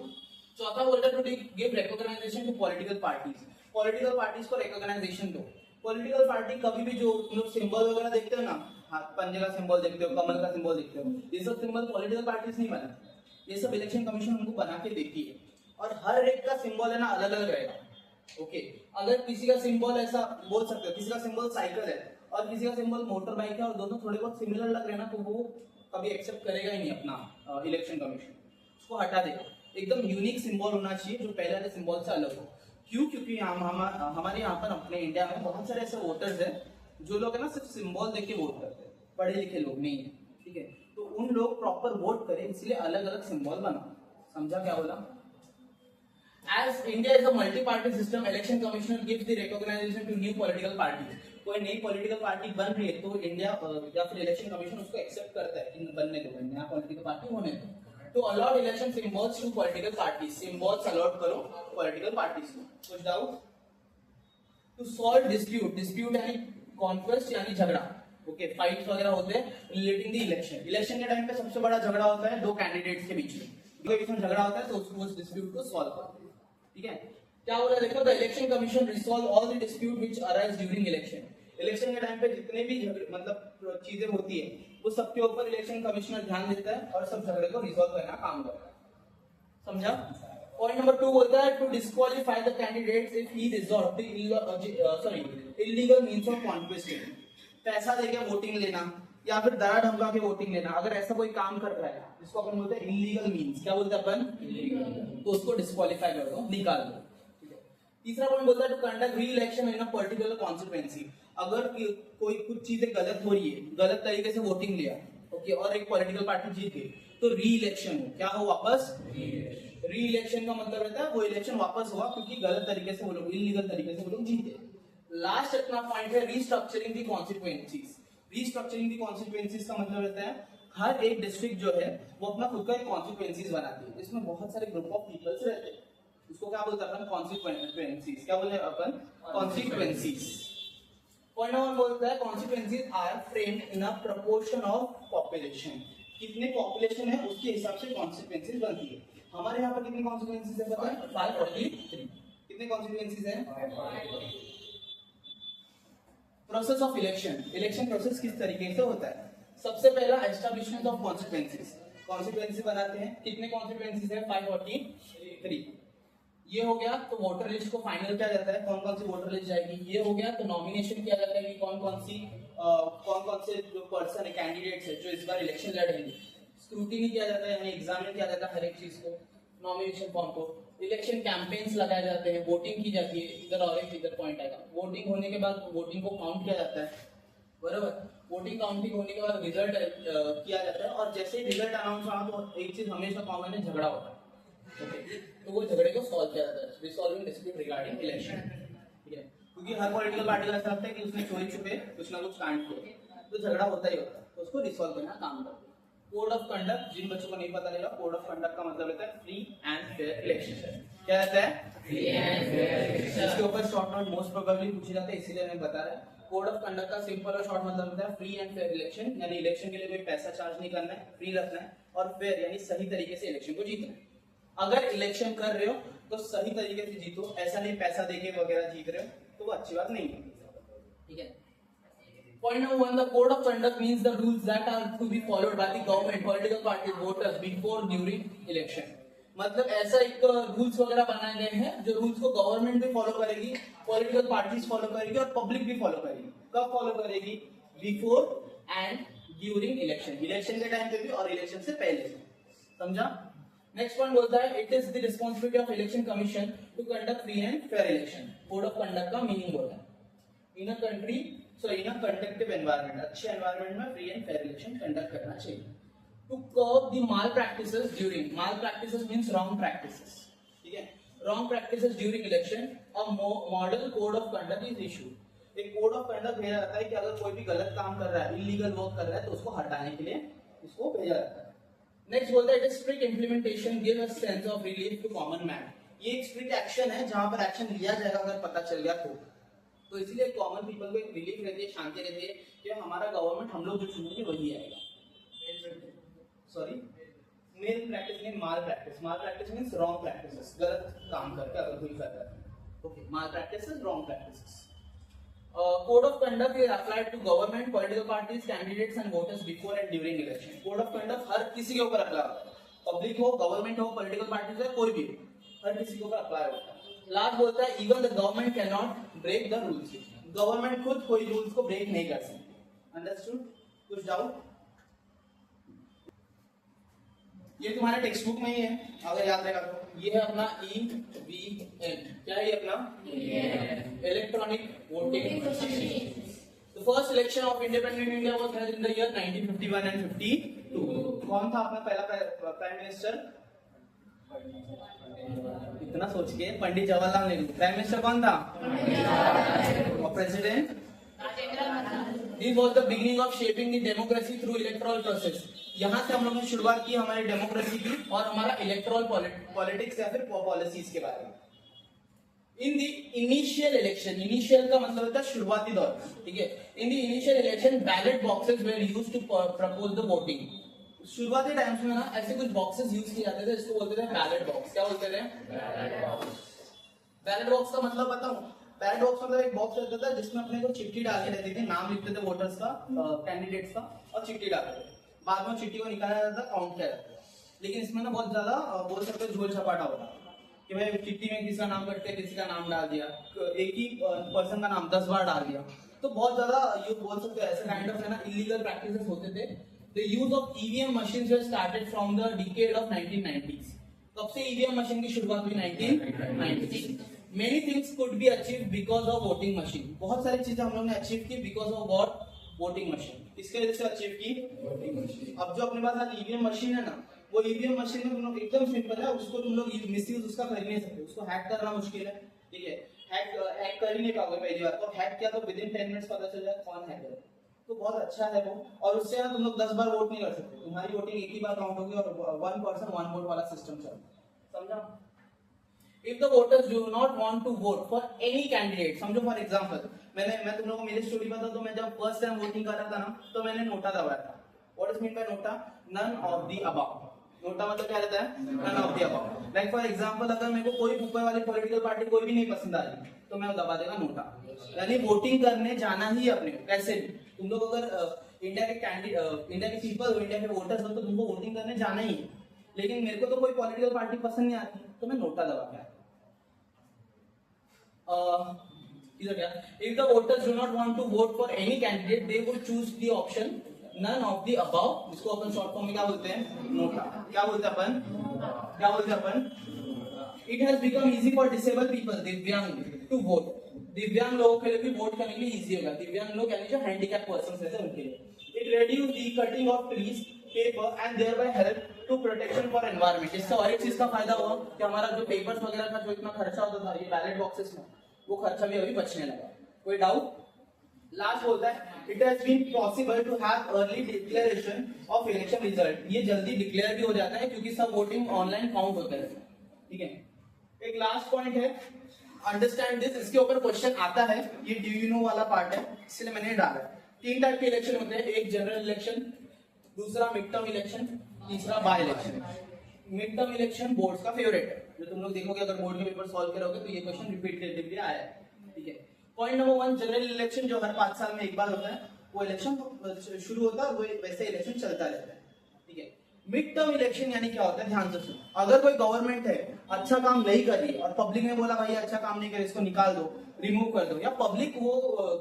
चौथा बोलता है to give recognisation to political parties, political parties को रिकॉग्नाइजेशन दो। पॉलिटिकल पार्टी कभी भी जो तुम लोग सिंबल वगैरह देखते हो ना, पंजे का सिंबल देखते हो, कमल का सिंबल देखते हो, ये सब सिंबल पॉलिटिकल पार्टीज नहीं बनाती, ये सब इलेक्शन कमीशन उनको बना के देती है। और हर एक का सिंबल है ना अलग अलग रहेगा। ओके, अगर किसी का सिंबल ऐसा बोल सकते हो, किसी का सिंबल साइकिल है और किसी का सिंबल मोटर बाइक है और दोनों थोड़े बहुत सिमिलर लग रहे हैं ना, तो वो कभी एक्सेप्ट करेगा ही नहीं अपना इलेक्शन कमीशन, उसको हटा देगा। एकदम यूनिक सिंबल होना चाहिए जो पहले वाले सिंबल से अलग हो। क्यों, क्योंकि हमारे यहाँ पर अपने इंडिया में बहुत सारे ऐसे वोटर्स हैं जो लोग है ना सिर्फ सिंबल देख के वोट करते हैं, पढ़े लिखे लोग नहीं है, ठीक है। तो उन लोग प्रॉपर वोट करें इसलिए अलग अलग सिंबल बनाओ। समझा क्या बोला। As India is a multi-party system, election commissioner gives the recognition to new political parties. कोई नई पॉलिटिकल पार्टी बन रही है तो इंडिया या फिर इलेक्शन कमीशन उसको एक्सेप्ट करता है कि बनने दो, नया पॉलिटिकल पार्टी होने दो। तो allot election symbols to political parties, symbols allot करो पॉलिटिकल पार्टीज को। कुछ doubt. To solve dispute, dispute यानी कॉन्क्वेस्ट यानी झगड़ा, ओके, फाइट्स वगैरह होते हैं रिलेटिंग द इलेक्शन। इलेक्शन के टाइम पे सबसे बड़ा झगड़ा होता है दो कैंडिडेट्स के बीच में, उनके बीच में झगड़ा होता है तो उसको उस डिस्प्यूट को सॉल्व करते हैं, ठीक है। क्या हो रहा है देखो, the election commission resolve all the dispute which arise during election. Election के टाइम पे जितने भी मतलब चीजें होती है वो सबके ऊपर इलेक्शन कमिश्नर ध्यान देता है और सब झगड़े को रिजॉल्व करने का काम करता है, समझा। पॉइंट नंबर 2 बोलता है to disqualify the candidates if he resort to illegal means of conquesting. पैसा देके वोटिंग लेना या फिर दरा धमका के वोटिंग लेना, अगर ऐसा कोई काम कर रहा है जिसको अपन बोलते हैं इलीगल मींस, क्या बोलते हैं अपन, इलीगल, तो उसको डिस्क्वालीफाई कर दो, निकाल दो, ठीक है। तीसरा पॉइंट बोलता है to conduct re election in a particular constituency. अगर कोई कुछ चीजें गलत हो रही है, गलत तरीके से वोटिंग लिया, ओके, और एक पॉलिटिकल पार्टी जीत गई, तो री इलेक्शन हो, क्या हो, वापस री इलेक्शन का मतलब रहता है वो इलेक्शन वापस हुआ क्योंकि गलत तरीके से वो लोग, इलीगल तरीके से वो लोग जीते। लास्ट अपना पॉइंट है restructuring the consequences. Restructuring the constituencies का मतलब रहता है हर एक डिस्ट्रिक्ट जो है वो अपना खुद का एक कॉन्स्टिट्यूएंसीज बनाती है जिसमें बहुत सारे ग्रुप ऑफ पीपल्स रहते हैं, उसको क्या बोलते हैं अपन, कॉन्स्टिट्यूएंसीज। क्या बोलते हैं अपन, कॉन्स्टिट्यूएंसीज। पॉइंट नंबर बोलता है constituencies are framed in a proportion of population. कितने पॉपुलेशन है उसके हिसाब से कॉन्स्टिट्यूएंसीज बनती है। हमारे यहाँ पर कितनी कॉन्स्टिट्यूएंसीज है पता है, 543। कितने कॉन्स्टिट्यूएंसीज हैं। Process of election, election process किस तरीके से होता है। सबसे पहला एस्टैब्लिशमेंट ऑफ कॉन्स्टिट्यूएंसीज, कॉन्स्टिट्यूएंसी बनाते हैं। कितने कॉन्स्टिट्यूएंसीज हैं, 543। ये हो गया तो वोटर लिस्ट को फाइनल किया जाता है, कौन कौन सी वोटर लिस्ट जाएगी। ये हो गया तो नॉमिनेशन किया जाता है कि कौन कौन से जो पर्सन है, कैंडिडेट्स है जो इस बार इलेक्शन लड़ेंगे। स्क्रूटिनी किया जाता है यानी एग्जामिन किया जाता है हर एक चीज को, नॉमिनेशन फॉर्म को। इलेक्शन कैंपेन्स लगाए जाते हैं, वोटिंग की जाती है, इधर और एक इधर पॉइंट आएगा। वोटिंग होने के बाद वोटिंग को काउंट किया जाता है, बराबर। वोटिंग काउंटिंग होने के बाद रिजल्ट किया जाता है और जैसे ही रिजल्ट अनाउंस हुआ तो एक चीज हमेशा कॉमन है, झगड़ा होता है, ओके, तो वो झगड़े को सॉल्व किया जाता है, रिसॉल्विंग डिस्प्यूट रिगार्डिंग इलेक्शन, ठीक है। क्योंकि हर पॉलिटिकल पार्टी का ऐसा लगता है कि उसने चोरी छुपे कुछ ना कुछ कांड किया, तो झगड़ा होता ही होता है, तो उसको रिसॉल्व करना काम करते हैं। कोड ऑफ कंडक्ट, जिन बच्चों को नहीं पता रहेगा, कोड ऑफ कंडक्ट का मतलब रहता है फ्री एंड फेयर इलेक्शन। क्या रहता है, फ्री एंड फेयर इलेक्शन। इसके ऊपर शॉर्ट नोट मोस्ट प्रोबेबली पूछे जाते हैं, इसीलिए मैं बता रहा हूं। कोड ऑफ कंडक्ट का सिंपल और शॉर्ट मतलब होता है फ्री एंड फेयर इलेक्शन, यानी इलेक्शन के लिए कोई पैसा चार्ज नहीं करना है, फ्री रखना है, और फेयर यानी सही तरीके से इलेक्शन को जीतना है। अगर इलेक्शन कर रहे हो तो सही तरीके से जीतो, ऐसा नहीं पैसा देके वगैरह जीत रहे हो तो वो अच्छी बात नहीं है, ठीक है। Point number 1, the code of conduct means the rules that are to be followed by the government, political parties, voters before, during election. मतलब ऐसा एक रूल्स वगैरह बनाए गए हैं जो रूल्स को गवर्नमेंट भी फॉलो करेगी, पॉलिटिकल पार्टीज फॉलो करेगी और पब्लिक भी फॉलो करेगी। कब फॉलो करेगी, before and during election, election के टाइम पे भी और इलेक्शन से पहले, समझा। नेक्स्ट पॉइंट बोलता है it is the responsibility of election commission to conduct free and fair election. Code of conduct का मीनिंग बोलता है in a country, so in a conductive environment, अच्छे एनवायरनमेंट में free and fair election conduct करना चाहिए। To curb the malpractices during, malpractices means wrong practices, ठीक है, wrong practices during election, a model code of conduct is issued. एक code of conduct भेजा जाता है कि अगर कोई भी गलत काम कर रहा है, इलीगल वर्क कर रहा है तो उसको हटाने के लिए इसको भेजा जाता है। नेक्स्ट बोलता है it is strict implementation give a sense of relief to common man. ये एक स्ट्रिक्ट एक्शन है जहां पर एक्शन लिया जाएगा अगर पता चल गया तो इसीलिए कॉमन पीपल को एक रिलीफ रहती है, शांति रहती है कि हमारा गवर्नमेंट हम लोग जो चुनेंगे वही आएगा। सॉरी, मेल प्रैक्टिस नहीं, माल प्रैक्टिस। माल प्रैक्टिस मींस रॉन्ग प्रैक्टिसेस, गलत काम करके अगर कोई कर रहा है, okay, mall practices, wrong practices. Code of conduct is applied to government, political parties, candidates and voters before and during election. Code of conduct हर किसी के ऊपर अप्लाई होता है, पब्लिक हो, गवर्नमेंट हो, पॉलिटिकल पार्टीज हो, कोई भी हो, हर किसी के ऊपर अप्लाई होता है। लास्ट बोलता है even the government can not break the rules, government खुद कोई रूल्स को ब्रेक नहीं कर सकती। अंडरस्टूड? कुछ डाउट? ये तुम्हारे टेक्स्ट बुक में ही है अगर याद रहेगा तो। ये है अपना EVM, क्या है ये अपना electronic voting machine. The first election of independent India was held in the year 1951 and 52. कौन था अपना पहला प्राइम मिनिस्टर? इतना सोच के, पंडित जवाहरलाल नेहरू। प्राइम मिनिस्टर कौन था? और president? This was the beginning of shaping the democracy through electoral process. यहाँ से हम लोगों ने शुरुआत की हमारी डेमोक्रेसी की और हमारा इलेक्टोरल पॉलिटिक्स या फिर पॉलिसीज के बारे में। In the initial election, initial का मतलब होता है शुरुआती दौर, ठीक है। In the initial election ballot boxes were used to propose the voting. शुरुआती टाइम्स में ना ऐसे कुछ बॉक्सेस यूज किए जाते थे, इसको बोलते थे बैलेट बॉक्स। क्या बोलते थे? बैलेट बॉक्स का मतलब बताऊं? बैलेट बॉक्स मतलब एक बॉक्स रहता था जिसमें अपने को चिट्ठी डालनी रहती थी, नाम लिखते थे वोटर्स का, कैंडिडेट्स का, और चिट्ठी डालते थे। बाद में चिट्ठी को निकाला जाता था, काउंट किया जाता था। लेकिन इसमें ना बहुत ज्यादा बोल सकते झोल छपाटा होता कि भाई चिट्ठी में किसी का नाम कट के किसी का नाम डाल दिया, एक ही पर्सन का नाम 10 बार डाल दिया, तो बहुत ज्यादा ये बोल सकते हैं ऐसे काइंड ऑफ है ना इलीगल प्रैक्टिसेस होते थे। The use of EVM machines were started from the decade of 1990s। कब से ईवीएम मशीन की शुरुआत हुई? 1990। Many things could be achieve because of voting machine. बहुत सारी चीजें हम लोग ने अचीव की because of what? Voting machine. किसके वजह से अचीव की? Voting machine. अब जो अपने पास आज ईवीएम मशीन है ना, वो ईवीएम मशीन में तुम लोग एकदम सिंपल है, उसको तुम लोग मिसयूज उसका कर ही नहीं सकते, उसको हैक करना मुश्किल है, ठीक है। हैक कर ही नहीं पाओगे पहली बार, और हैक किया तो विद इन 10 मिनट्स पता चल जाए कौन हैकर है। तो बहुत अच्छा है वो, और उससे ना तुम लोग 10 बार वोट नहीं कर सकते, तुम्हारी वोटिंग एक ही बार काउंट होगी, और 1 पर्सन 1 वोट वाला सिस्टम चलता, समझा? If the voters do not want to vote for any candidate, समझो फॉर एग्जांपल मैं तुम लोगों को मेरी स्टोरी बता दूं, मैं जब फर्स्ट टाइम वोटिंग कर रहा था ना, तो मैंने नोटा दबाया था। What does mean by NOTA? None of the above। NOTA मतलब क्या रहता है? None of the above। Like for example अगर मेरे को कोई ऊपर वाली पॉलिटिकल पार्टी कोई भी नहीं पसंद आ रही, तो मैं दबा देगा नोटा। यानी वोटिंग करने जाना ही अपने कैसे भी, तुम लोग अगर इंडिया के कैंडिडेट, इंडिया के पीपल हो, इंडिया के वोटर्स हो, तो तुमको वोटिंग करने जाना ही है। लेकिन मेरे को तो कोई पॉलिटिकल पार्टी पसंद नहीं आती, तो मैं नोटा दबा के इधर क्या? If the voters do not want to vote for any candidate, they would choose the option none of the above, जिसको अपन शॉर्ट फॉर्म में क्या बोलते हैं? नोटा। क्या बोलते हैं अपन? क्या बोलते हैं अपन? It has become easy for disabled people, दिव्यांग, to vote। दिव्यांग लोगों के लिए भी वोट करने के लिए इजी होगा। दिव्यांग लोग यानी जो हैंडीकैप पर्संस रहते हैं उनके लिए। It reduce the cutting of trees, paper and thereby help to protection for environment। इससे और एक चीज का फायदा हुआ कि हमारा जो पेपर्स वगैरह का जो इतना खर्चा होता था ये बैलेट बॉक्सेस में, वो खर्चा भी अभी बचने लगा। कोई डाउट? लास्ट बोलता है it has been possible to have early declaration of election result. ये जल्दी डिक्लेयर भी हो जाता है क्योंकि सब वोटिंग ऑनलाइन काउंट होते हैं, ठीक है। एक लास्ट पॉइंट है, अंडरस्टैंड दिस। इसके ऊपर क्वेश्चन आता है, ये डू यू नो वाला पार्ट है, इसलिए मैंने डाला है। 3 टाइप के इलेक्शन होते हैं, एक जनरल इलेक्शन, दूसरा मिड टर्म इलेक्शन, तीसरा by election. Mid term election boards का फेवरेट है, जो तुम लोग देखोगे अगर बोर्ड के पेपर सॉल्व करोगे तो ये क्वेश्चन रिपीटेडली आया है, ठीक है। पॉइंट नंबर 1, जनरल इलेक्शन जो हर 5 साल में एक बार होता है, वो इलेक्शन शुरू होता है और वो वैसे इलेक्शन चलता रहता है, ठीक है। मिड टर्म इलेक्शन यानी क्या होता है, ध्यान से सुनो। अगर कोई गवर्नमेंट है अच्छा काम नहीं कर रही और पब्लिक ने बोला भाई अच्छा काम नहीं करे, इसको निकाल दो, रिमूव कर दो, या पब्लिक वो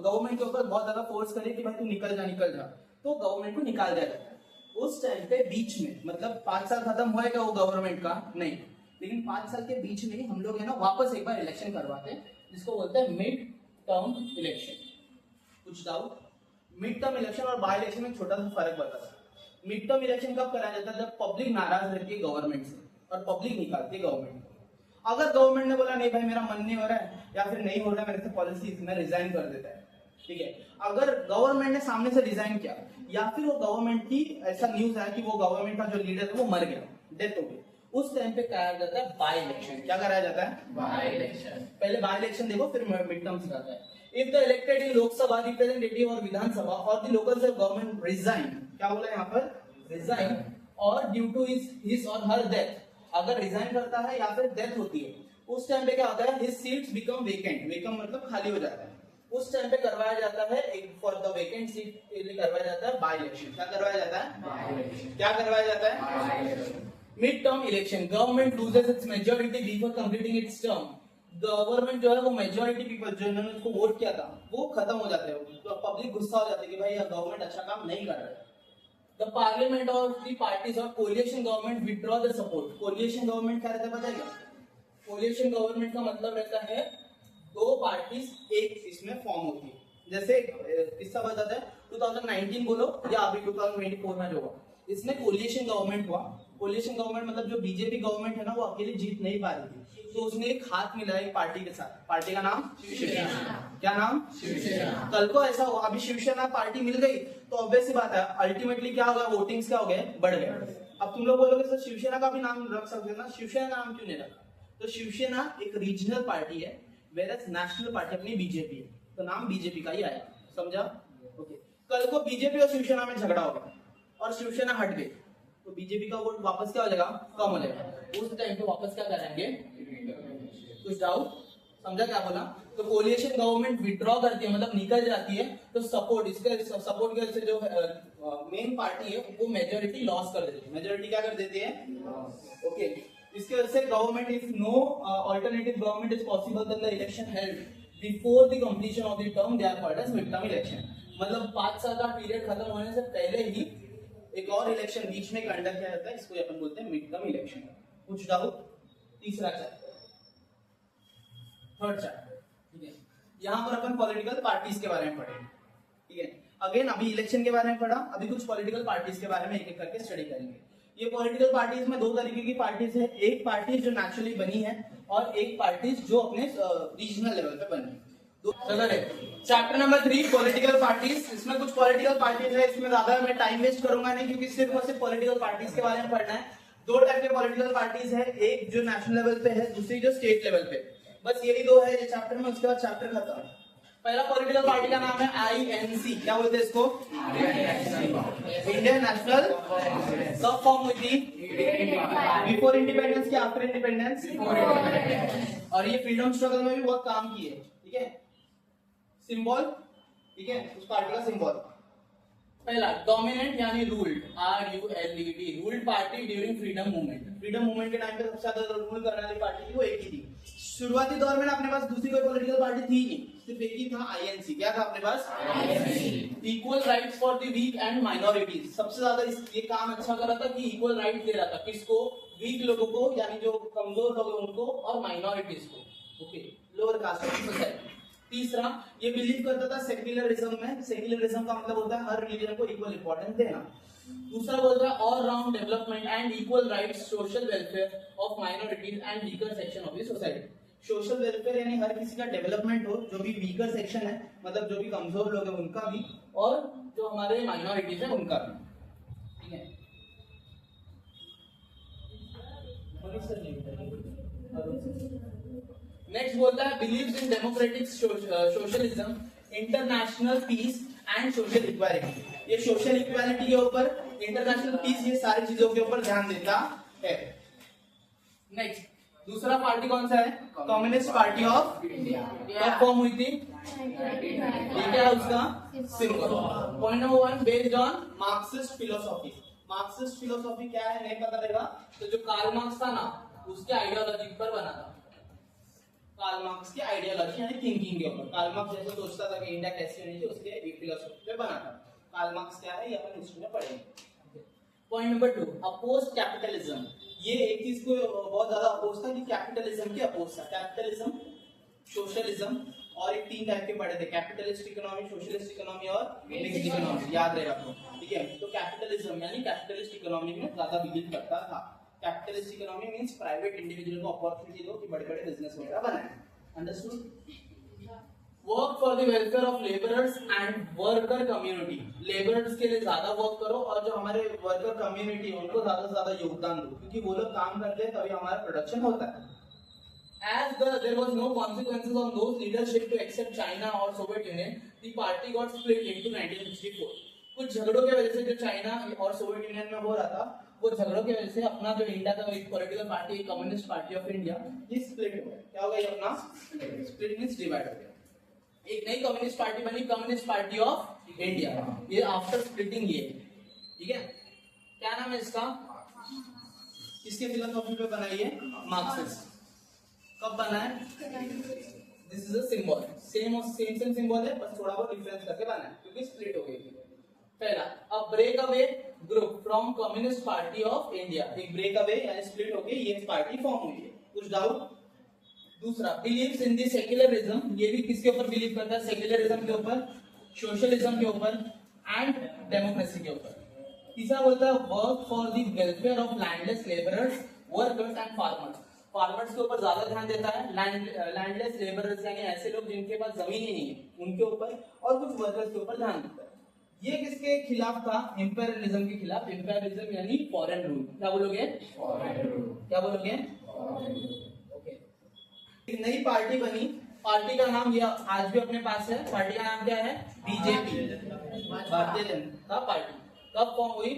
गवर्नमेंट के ऊपर बहुत ज्यादा फोर्स करे कि भाई तू निकल जा, तो गवर्नमेंट को निकाल दिया जाता है। उस टाइम पे बीच में, मतलब 5 साल खत्म होएगा वो गवर्नमेंट का नहीं, लेकिन 5 साल के बीच में हम लोग है ना वापस एक बार इलेक्शन करवाते हैं, जिसको बोलते हैं मिड टर्म इलेक्शन। कुछ डाउट? मिड टर्म इलेक्शन और बाय इलेक्शन में छोटा सा फर्क बताता है। मिड टर्म इलेक्शन कब कराया जाता है? जब पब्लिक नाराज रहती है गवर्नमेंट से और पब्लिक निकालती है गवर्नमेंट को। अगर गवर्नमेंट ने बोला नहीं भाई मेरा मन नहीं हो रहा है या फिर नहीं हो रहा है मेरे से पॉलिसी, मैं रिजाइन कर देता है, ठीक है। अगर गवर्नमेंट ने सामने से रिजाइन किया या फिर वो गवर्नमेंट की ऐसा न्यूज आया कि वो गवर्नमेंट का जो लीडर है वो मर गया, डेथ हो गई, उस टाइम पे कराया जाता है बाय इलेक्शन। क्या कराया जाता है? By election. पहले बाय इलेक्शन देखो फिर मिड टर्म सिखाता है। If the elected in Lok Sabha representative और विधानसभा और the local self government resign, क्या बोला यहाँ पर? रिजाइन, और ड्यू टू हिज और हर डेथ, अगर रिजाइन करता है या फिर डेथ होती है, उस टाइम पे क्या होता है? His seats become vacant, vacuum मतलब खाली हो जाता है। उस टाइम पे करवाया जाता है एक फॉर द वेकेंट सीट के लिए करवाया जाता है बाय इलेक्शन। क्या करवाया जाता है? By election. क्या करवाया जाता है? Mid term election, government loses it's majority before completing it's term. Government जो है वो मेजॉरिटी पीपल जो इन्होंने उसको वोट किया था वो खत्म हो जाते हैं, तो पब्लिक गुस्सा हो जाती है कि भाई यह गवर्नमेंट अच्छा काम नहीं कर रहा है। द पार्लियामेंट और the parties of coalition government withdraw the support. Coalition government क्या रहता है पता है क्या? कोलिएशन गवर्नमेंट का मतलब रहता है 2 पार्टीज एक इसमें फॉर्म होती है। जैसे किस्सा बताता है 2019 बोलो या अभी 2024 में जो हुआ, इसमें कोलिएशन गवर्नमेंट हुआ। कोलिएशन गवर्नमेंट मतलब जो बीजेपी गवर्नमेंट है ना वो अकेले जीत नहीं पा रही थी, तो उसने एक हाथ मिलाया एक पार्टी के साथ। पार्टी का नाम शिवसेना। क्या नाम? शिवसेना। कल को ऐसा हुआ अभी शिवसेना पार्टी मिल गई तो ऑब्वियस सी बात है अल्टीमेटली क्या होगा? वोटिंग्स क्या हो गए? बढ़ गए। अब तुम लोग बोलोगे सर शिवसेना का भी नाम रख सकते हैं ना, शिवसेना नाम क्यों नहीं रखा? तो शिवसेना एक रीजनल पार्टी है वेरस नेशनल पार्टी अपनी बीजेपी है, तो नाम बीजेपी का ही आया, समझा? ओके। कल को बीजेपी और शिवसेना में झगड़ा होगा और शिवसेना हट गई, तो बीजेपी का वोट वापस क्या हो जाएगा? कम हो जाएगा। उस टाइम पे वापस क्या करेंगे? कुछ डाउट? समझा क्या बोला? तो कोलिएशन गवर्नमेंट विड्रॉ करती है, मतलब निकल जाती है, तो सपोर्ट इसके सपोर्ट की वजह से जो मेन पार्टी है वो मेजोरिटी लॉस कर देती है। मेजोरिटी क्या कर देती है? ओके। इसके वजह से government if no alternative government is possible then the election held before the completion of the term they are called as mid term election. मतलब 5 साल का पीरियड खत्म होने से पहले ही एक और इलेक्शन बीच में कंडक्ट किया जाता है, इसको अपन बोलते हैं मिड टर्म इलेक्शन। कुछ डाउट? तीसरा चैप्टर, थर्ड चैप्टर, ठीक है। यहाँ पर अपन पॉलिटिकल पार्टीज के बारे में पढ़ेंगे, ठीक है। अगेन अभी इलेक्शन के बारे में पढ़ा, अभी कुछ पॉलिटिकल पार्टीज के बारे में एक एक करके स्टडी करेंगे। ये पॉलिटिकल पार्टीज में 2 तरीके की पार्टीज है, एक पार्टी जो नेचुरली बनी है और एक पार्टीज जो अपने रीजनल लेवल पे बनी है। Chapter number 3 political parties. इसमें कुछ पॉलिटिकल पार्टीज है, इसमें ज्यादा मैं टाइम वेस्ट करूंगा नहीं, क्योंकि सिर्फ और सिर्फ पॉलिटिकल पार्टीज के बारे में पढ़ना है। 2 टाइप के पॉलिटिकल पार्टीज है, एक जो नेशनल लेवल पे है, दूसरी जो स्टेट लेवल पे। बस यही 2 है ये चैप्टर में, उसके बाद चैप्टर खत्म। पहला पॉलिटिकल पार्टी का नाम है आईएनसी। क्या बोलते हैं इसको? Indian national. कब फॉर्म हुई थी? बिफोर इंडिपेंडेंस के आफ्टर इंडिपेंडेंस? और ये फ्रीडम स्ट्रगल में भी बहुत काम किए, ठीक है। सिंबल, ठीक है, उस पार्टी का सिंबल पहला डोमिनेंट यानी ruled, RULED, ruled party during freedom movement. Freedom movement के टाइम पे सबसे ज्यादा रूल करने वाली पार्टी थी वो एक ही थी। शुरुआती दौर में अपने पास दूसरी कोई पॉलिटिकल पार्टी थी नहीं, सिर्फ एक ही था, INC। क्या था अपने पास? Equal rights for the weak and minorities. सबसे ज्यादा ये काम अच्छा कर रहा था कि इक्वल राइट दे रहा था, किसको? वीक लोगों को, यानी जो कमजोर लोग हैं उनको, और माइनॉरिटीज को, okay, lower caste of society. तीसरा, ये बिलीव करता था सेक्युलरिज्म में। सेक्युलरिज्म का मतलब होता है हर रिलीजन को इक्वल इंपॉर्टेंस देना। दूसरा बोलता है all round development and equal rights, social welfare of minorities and weaker section of the society. Social welfare यानी हर किसी का डेवलपमेंट हो, जो भी वीकर सेक्शन है, मतलब जो भी कमजोर लोग हैं उनका भी, और जो हमारे माइनॉरिटीज है उनका भी, ठीक है। नेक्स्ट बोलता है believes in democratic socialism, international peace and social equality. ये सोशल इक्वालिटी के ऊपर, इंटरनेशनल पीस, ये सारी चीजों के ऊपर ध्यान देता है। नेक्स्ट दूसरा पार्टी कौन सा है? Communist party of India. कब फॉर्म हुई थी? ये क्या है उसका symbol? Point number 1 based on Marxist philosophy. Marxist philosophy क्या है नहीं पता रहेगा, तो जो कार्ल मार्क्स था ना, उसके आइडियोलॉजी पर बना था। कार्ल मार्क्स की आइडियोलॉजी यानी थिंकिंग के ऊपर। कार्ल मार्क्स जैसे सोचता था कि इंडिया कैसी होनी चाहिए, उसके फिलोसॉफी पे बना था। कार्ल मार्क्स क्या है ये अपन हिस्ट्री में पढ़ेंगे। Point number 2 oppose capitalism. ये एक चीज को बहुत ज्यादा अपोज था कि कैपिटलिज्म के अपोज था। कैपिटलिज्म, सोशलिज्म, और एक 3 टाइप के पढ़े थे, कैपिटलिस्ट इकोनॉमी, सोशलिस्ट इकोनॉमी और मिक्स्ड इकोनॉमी, याद रहेगा आपको, ठीक है। तो कैपिटलिज्म यानी कैपिटलिस्ट इकोनॉमी में ज्यादा बिलीव करता था। Capitalist economy means private individual को अपॉर्चुनिटी दो कि बड़े-बड़े बिजनेस वगैरह बनाएं। Understood? Work for the welfare of labourers and worker community. Labourers के लिए ज्यादा वर्क करो और जो हमारे वर्कर कम्युनिटी है उनको ज्यादा से ज्यादा योगदान दो, क्योंकि वो लोग काम करते हैं तभी हमारा प्रोडक्शन होता है। As there was no consequences on those leadership to accept China or Soviet Union, the party got split into 1964. कुछ झगड़ों की वजह से जो चाइना और सोवियत यूनियन में हो रहा था, वो झगड़ों की वजह से अपना जो इंडिया का एक political party, communist party of India, ये स्प्लिट हो गया। क्या हो गया ये अपना? स्प्लिट मींस डिवाइड हो गया। एक नई कम्युनिस्ट पार्टी बनी, कम्युनिस्ट पार्टी ऑफ इंडिया। ये आफ्टर स्प्लिटिंग ये, ठीक है। क्या नाम है इसका? इसके फिलोसॉफी पे बनाई है मार्क्सिस्ट। कब बना है? This is a symbol, same symbol है, बस थोड़ा बहुत डिफरेंस करके बना है क्योंकि स्प्लिट हो गई थी। पहला, a break away group from communist party of India. एक ब्रेक अवे यानी स्प्लिट हो गई, ये पार्टी फॉर्म हुई है। कुछ डाउट? दूसरा, बिलीव्स इन द सेक्युलरिज्म। ये भी किसके ऊपर बिलीव करता है? सेक्युलरिज्म के ऊपर, सोशलिज्म के ऊपर एंड डेमोक्रेसी के ऊपर। तीसरा बोलता है work for the welfare of landless labourers, workers and farmers. Farmers के ऊपर ज्यादा ध्यान देता है, लैंडलेस लेबरर्स यानी ऐसे लोग जिनके पास जमीन ही नहीं है उनके ऊपर, और कुछ वर्कर्स के ऊपर ध्यान देता है। ये किसके खिलाफ था? इंपेरियलिज्म के खिलाफ। इंपेरियलिज्म यानी फॉरेन रूल। क्या बोलोगे? Foreign rule. क्या बोलोगे? ओके। एक नई पार्टी बनी पार्टी का नाम यह आज भी अपने पास है। पार्टी का नाम क्या है? BJP, Bharatiya Janata party. कब फॉर्म हुई?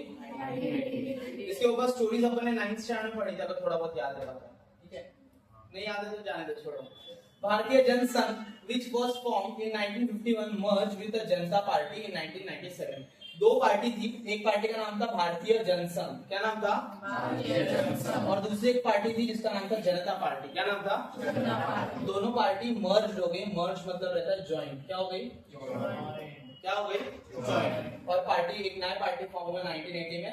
इसके ऊपर स्टोरीज अपन ने 9th स्टैंडर्ड में पढ़ी थी, अगर थोड़ा बहुत याद है तो। ठीक है, नहीं याद है तो जाने दो, छोड़ो। Bharatiya Jana Sangh which was formed in 1951 merged with the Janata Party in 1997। दो पार्टी थी, एक पार्टी का नाम था भारतीय जनसंघ, क्या नाम था? भारतीय जनसंघ। और दूसरी एक पार्टी थी जिसका नाम था जनता पार्टी, क्या नाम था? जनता पार्टी। दोनों पार्टी मर्ज हो गई। मर्ज मतलब रहता है ज्वाइन। क्या हो गई? क्या हो गई? ज्वाइन। और पार्टी, एक नया पार्टी फॉर्म हुआ 1980 में।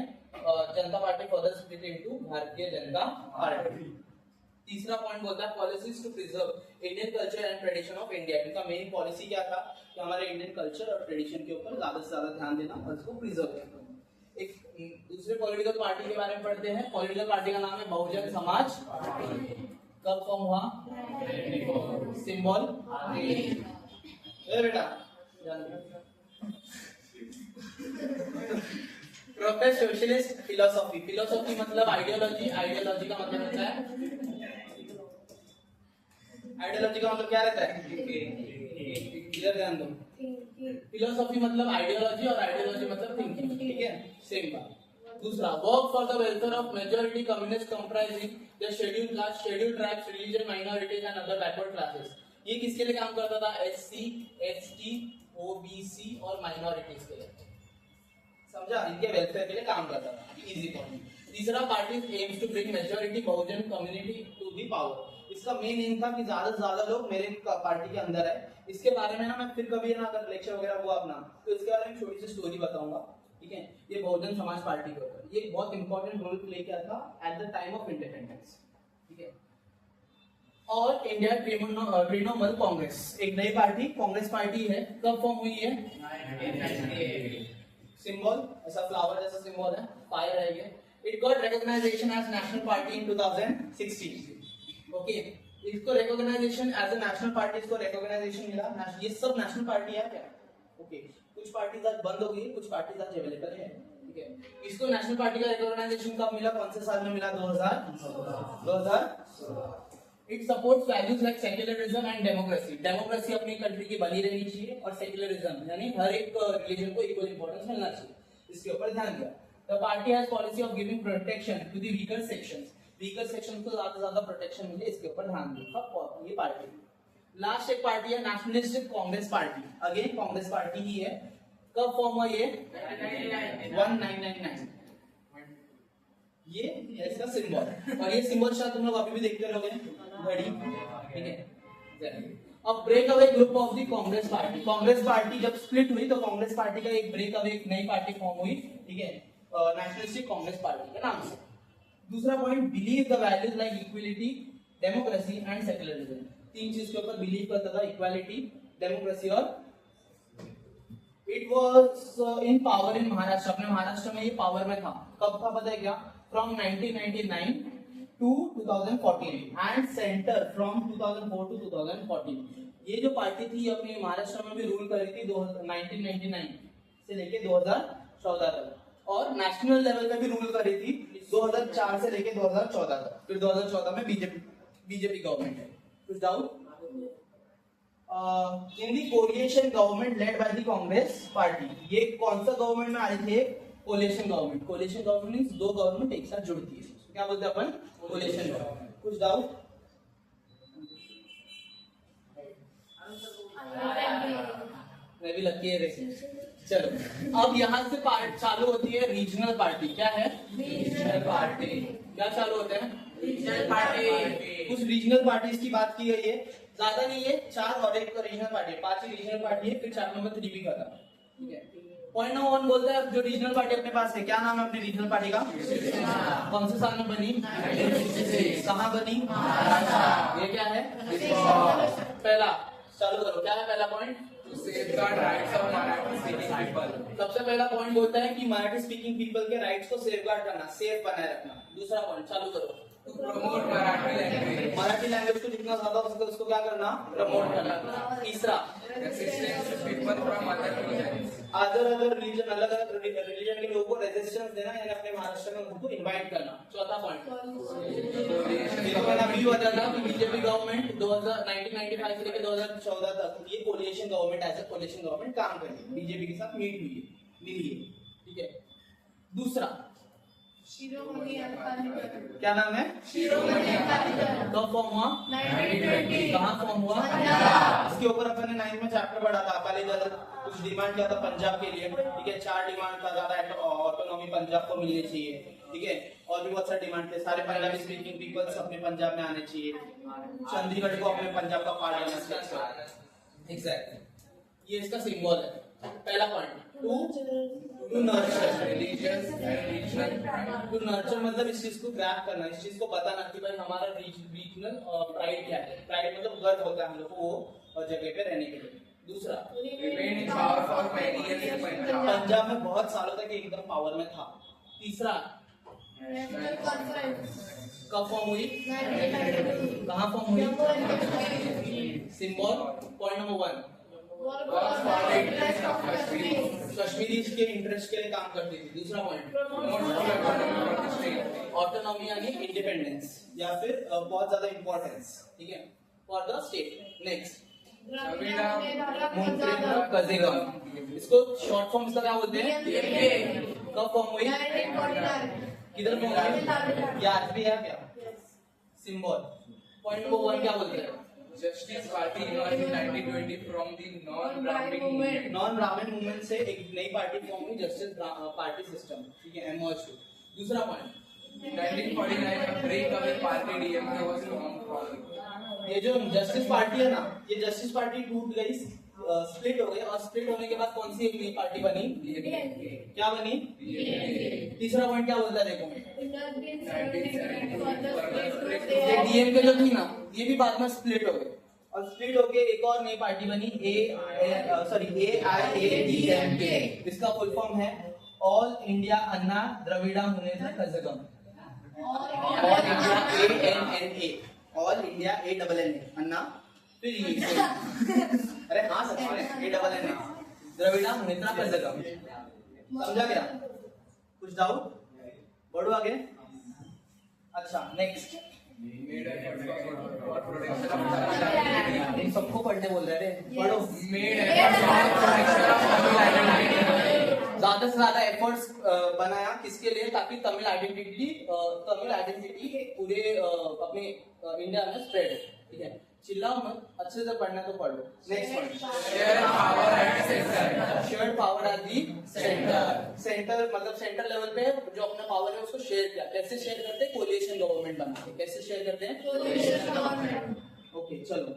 जनता party further split into Bharatiya Janata party. तीसरा पॉइंट बोलता है policies to preserve Indian culture and tradition of India. इनका मेन पॉलिसी क्या था कि हमारे इंडियन कल्चर और ट्रेडिशन के ऊपर ज्यादा से ज्यादा ध्यान देना और इसको प्रिजर्व करना। एक दूसरे पॉलिटिकल पार्टी के बारे में पढ़ते हैं। पॉलिटिकल पार्टी का नाम है बहुजन समाज। कब फॉर्म हुआ? सिंबल बेटा प्रोफेस सोशलिस्ट फिलोसॉफी। फिलोसॉफी मतलब आइडियोलॉजी। आइडियोलॉजी का मतलब होता है, आइडियोलॉजी का मतलब क्या रहता है? इधर ध्यान दो। फिलोसॉफी मतलब आइडियोलॉजी और आइडियोलॉजी मतलब थिंकिंग। ठीक है, सेम बात। दूसरा, work for the welfare of majority communist comprising the scheduled caste, scheduled tribes, religion minorities and other backward classes. ये किसके लिए काम करता था? एससी, एसटी, ओबीसी और माइनॉरिटीज के लिए। समझा? इनके वेलफेयर के लिए काम करता था। Easy point. तीसरा, party aims to bring majority Bahujan community to the power. इसका मेन एम था कि ज्यादा से ज्यादा लोग मेरे पार्टी के अंदर है। इसके बारे में ना मैं फिर कभी ना अगर लेक्चर वगैरह हुआ अपना तो इसके बारे में छोटी सी स्टोरी बताऊंगा। ठीक है, ये बहुजन समाज पार्टी के ऊपर ये बहुत इंपॉर्टेंट रोल प्ले किया था at the time of independence. ठीक है, और इंडिया तृणमूल कांग्रेस एक नई पार्टी कांग्रेस पार्टी है। कब फॉर्म हुई है? 1998। सिंबल ऐसा फ्लावर जैसा सिंबल है, फायर है ये। It got recognisation as national party in 2016। Okay, इसको recognisation as a national party, इसको रिकॉग्नाइजेशन मिला। ये सब नेशनल पार्टी है क्या? ओके, कुछ पार्टीज आज बंद हो गई, कुछ पार्टीज आज अवेलेबल है। ठीक है, इसको नेशनल पार्टी का रिकॉग्नाइजेशन कब मिला? कौन से साल में मिला? 2016। It supports values like secularism and democracy. Democracy अपनी कंट्री की बनी रहनी चाहिए और सेक्युलरिज्म यानी हर एक रिलीजन को इक्वल इंपॉर्टेंस मिलना चाहिए, इसके ऊपर ध्यान दिया। The party has policy of giving protection to the weaker sections. Weaker section को ज्यादा से ज्यादा प्रोटेक्शन मिले, इसके ऊपर ध्यान दिया ये पार्टी। लास्ट एक पार्टी है nationalist Congress party. Again Congress party ही है। कब फॉर्म हुआ ये? 1999। ये इसका सिंबल, और ये सिंबल शायद तुम लोग अभी भी देखते रहोगे, घड़ी। ठीक है, अब break away group of the Congress party. Congress party जब स्प्लिट हुई तो कांग्रेस पार्टी का एक ब्रेक अवे, एक नई पार्टी फॉर्म हुई। ठीक है, नेशनलिस्टिक कांग्रेस पार्टी के नाम से। दूसरा point, believe the values like equality, democracy and secularism. तीन चीज के ऊपर बिलीव करता था, इक्वालिटी, डेमोक्रेसी और। It was in power in Maharashtra. अपने महाराष्ट्र में ये पावर में था। कब था पता है क्या? From 1999 to 2014 and centre from 2004 to 2014। ये जो पार्टी थी अपने महाराष्ट्र में भी रूल कर रही थी 1999 से लेके 2014 तक, और नेशनल लेवल पे भी रूल कर रही थी 2004 से लेके 2014 तक। फिर 2014 में बीजेपी गवर्नमेंट है। कुछ doubt? In the coalition government led by the Congress party. ये कौन सा गवर्नमेंट में आई थी? Coalition government. Coalition government means दो गवर्नमेंट एक साथ जुड़ती है, क्या बोलते हैं अपन? Coalition government. कुछ डाउट? मैं भी लकी है वैसे। चलो, अब यहाँ से चालू होती है रीजनल पार्टी। क्या है? Regional party. क्या चालू होते हैं? Regional party. कुछ रीजनल पार्टीज की बात की गई है, ज्यादा नहीं है, 4 और एक रीजनल पार्टी, 5 ही रीजनल पार्टी है। फिर 4 नंबर 3 भी खत्म। ठीक है, पॉइंट नंबर 1 बोलता है जो रीजनल पार्टी अपने पास है, क्या नाम है अपनी रीजनल पार्टी का? कौन से साल में बनी? कहाँ बनी? ये क्या है? पहला चालू करो, क्या है पहला point? Safeguard rights of Marathi speaking people. सबसे पहला पॉइंट बोलता है कि मराठी स्पीकिंग पीपल के राइट्स को सेफगार्ड करना, सेफ बनाए रखना। दूसरा पॉइंट चालू करो, promote Marathi language. Marathi language को जितना ज्यादा हो सके उसको क्या करना? प्रमोट करना। तीसरा, resistance people from other religion. Other religion, अलग अलग रिलीजन के लोगों को रेजिस्टेंस देना, यानी अपने महाराष्ट्र में उनको इनवाइट करना। चौथा पॉइंट, अभी बता था कि बीजेपी गवर्नमेंट 1995 से लेकर 2014 तक ये coalition government as a coalition government काम कर रही है, बीजेपी के साथ मीट हुई है, मिली है, ठीक है। दूसरा क्या नाम है? कब फॉर्म हुआ? 1920। कहाँ फॉर्म हुआ? इसके ऊपर अपन ने 9th में चैप्टर पढ़ा था, अकाली दल कुछ डिमांड किया था पंजाब के लिए, ठीक है। 4 डिमांड था, ज्यादा ऑटोनॉमी पंजाब को मिलनी चाहिए, ठीक है। और भी बहुत सारे डिमांड थे, सारे पंजाबी स्पीकिंग पीपल्स अपने पंजाब में आने चाहिए, चंडीगढ़ को अपने पंजाब का पार्ट लेना चाहिए। एग्जैक्टली, ये इसका सिंबल है। पहला point, to nurture religious and regional. To nurture मतलब इस चीज को ग्रैब करना, इस चीज को बताना कि भाई हमारा रीजनल प्राइड क्या है। प्राइड मतलब गर्व होता है हम लोग को वो जगह पे रहने के लिए। दूसरा, remain in power for many years. Punjab में बहुत सालों तक एकदम पावर में था। तीसरा, नेशनल कॉन्फ्रेंस कब फॉर्म हुई? 1992। कहाँ फॉर्म हुई? सिंबल, पॉइंट नंबर 1, कश्मीरी के इंटरेस्ट के लिए काम करती थी। दूसरा पॉइंट, ऑटोनॉमी यानी इंडिपेंडेंस या फिर बहुत ज्यादा इंपॉर्टेंस, ठीक है, फॉर द स्टेट। नेक्स्ट, इसको शॉर्ट फॉर्म इसका क्या बोलते हैं? कब फॉर्म हुई? किधर फॉर्म हुई? ये आज भी है क्या? सिंबल। पॉइंट नंबर 1 क्या बोलते हैं? Justice party emerge in 1920 from the non Brahmin movement. Non Brahmin movement से एक नई पार्टी फॉर्म हुई, जस्टिस पार्टी सिस्टम, ठीक है, एमर्ज। दूसरा पॉइंट, 1949 में break away party DMK was form. ये जो जस्टिस पार्टी है ना, ये जस्टिस पार्टी टूट गई, स्प्लिट हो गई, और स्प्लिट होने के बाद कौन सी एक नई पार्टी बनी? क्या बनी? तीसरा पॉइंट क्या बोलता है देखो, ये डीएमके जो थी ना, ये भी बाद में स्प्लिट हो गई, और स्प्लिट होके एक और नई पार्टी बनी, AIADMK। इसका फुल फॉर्म है all India Anna Dravida Munnetra Kazhagam. All India ANNA, all India ANNA Anna, फिर ये अरे हाँ सच में ANNA द्रविड़ा मुनेत्र कझगम। समझा क्या? कुछ डाउट? बढ़ो आगे। अच्छा, नेक्स्ट, इन सबको पढ़ने बोल रहे हैं, पढ़ो। ज्यादा से ज्यादा एफर्ट्स बनाया किसके लिए? ताकि तमिल आइडेंटिटी पूरे अपने इंडिया में स्प्रेड हो, ठीक है। चिल्लाओ मत, अच्छे से पढ़ना तो पढ़ लो। Next point, shared power at the centre. Centre मतलब सेंटर लेवल पे जो अपना पावर है उसको शेयर किया। कैसे शेयर करते हैं? कोलिशन गवर्नमेंट बना के। कैसे शेयर करते हैं? Coalition government. ओके, चलो।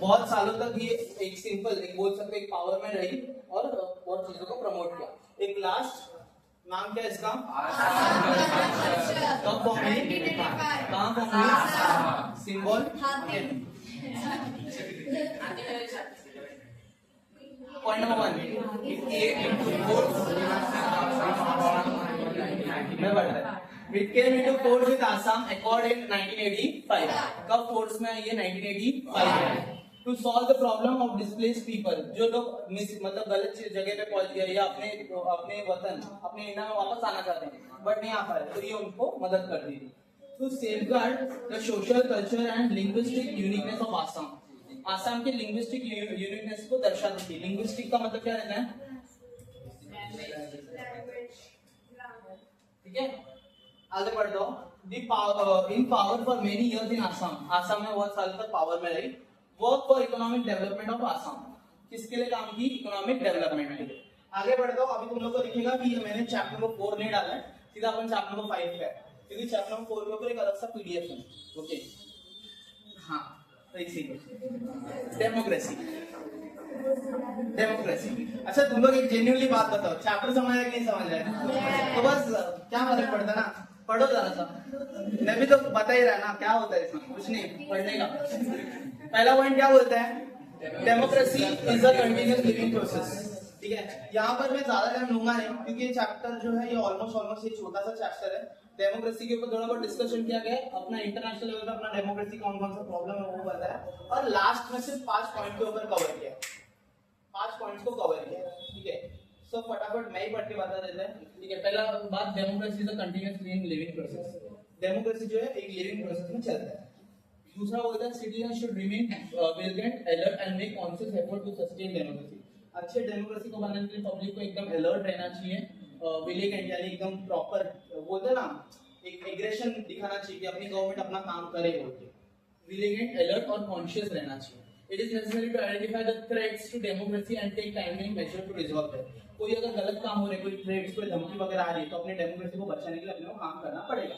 बहुत सालों तक ये एक सिंपल, एक बोल सकते एक पावर में रही और बहुत चीजों को प्रमोट किया। एक लास्ट नाम क्या है इसका? कब फॉर्म हुई? कहाँ फॉर्म हुई? सिंबल, पॉइंट नंबर 1, मैं बढ़ रहा है। It came into force with Assam Accord in 1985. कब फोर्स में ये 1985 to solve the problem of displaced people. जो लोग मतलब गलत जगह पे पहुंच गए या अपने वतन, अपने इंडिया में वापस आना चाहते हैं बट नहीं आ पा रहे, तो ये उनको मदद कर दी थी। To safeguard the social culture and linguistic uniqueness of Assam. Assam के लिंग्विस्टिक यूनिकनेस को दर्शाती थी। लिंग्विस्टिक का मतलब क्या रहता है? ठीक है, आगे बढ़ दो। In power for many years in Assam. Assam में बहुत साल तक पावर में रही। Work for economic development of Assam. किसके लिए काम की? इकोनॉमिक डेवलपमेंट के लिए। आगे बढ़ दो। अभी तुम लोग को दिखेगा कि ये मैंने चैप्टर नंबर 4 नहीं डाला है, सीधा अपन चैप्टर नंबर 5 पे है, क्योंकि चैप्टर नंबर 4 के ऊपर एक अलग सा पीडीएफ है। ओके, हाँ, तो इसी को डेमोक्रेसी। अच्छा, तुम लोग एक जेन्युइनली बात बताओ, चैप्टर समझ आया कि नहीं समझ आया? तो बस क्या फर्क पड़ता ना, पढ़ो जरा सा। मैं भी तो बता ही रहा ना क्या होता है इसमें, कुछ नहीं पढ़ने का। पहला पॉइंट क्या बोलता है? Democracy is a continuous living process. ठीक है, यहाँ पर मैं ज्यादा टाइम लूंगा नहीं, क्योंकि ये चैप्टर जो है ये ऑलमोस्ट एक छोटा सा चैप्टर है। डेमोक्रेसी के ऊपर थोड़ा बहुत डिस्कशन किया गया, अपना इंटरनेशनल लेवल पे अपना डेमोक्रेसी कौन कौन सा प्रॉब्लम है वो बताया, और लास्ट में सिर्फ 5 पॉइंट के ऊपर कवर किया, 5 पॉइंट्स को कवर किया। ठीक है, सो फटाफट मैं ही पढ़ के बता देता है, ठीक है। पहला बात, democracy is a continuous living process. Democracy जो है एक लिविंग प्रोसेस में चलता है। दूसरा बोलता है citizen should remain vigilant, alert and make conscious effort to sustain democracy. अच्छे डेमोक्रेसी को बनाने के लिए पब्लिक को एकदम अलर्ट रहना चाहिए, विजिलेंट यानी एकदम प्रॉपर, बोलते हैं ना एक एग्रेशन दिखाना चाहिए कि अपनी गवर्नमेंट अपना काम करे बोल के। विजिलेंट, अलर्ट और कॉन्शियस रहना चाहिए। It is necessary to identify the threats to democracy and take timely measure to resolve them. कोई अगर गलत काम हो रहा है, कोई थ्रेट्स, कोई धमकी वगैरह आ रही है, तो अपने डेमोक्रेसी को बचाने के लिए अपने को काम करना पड़ेगा।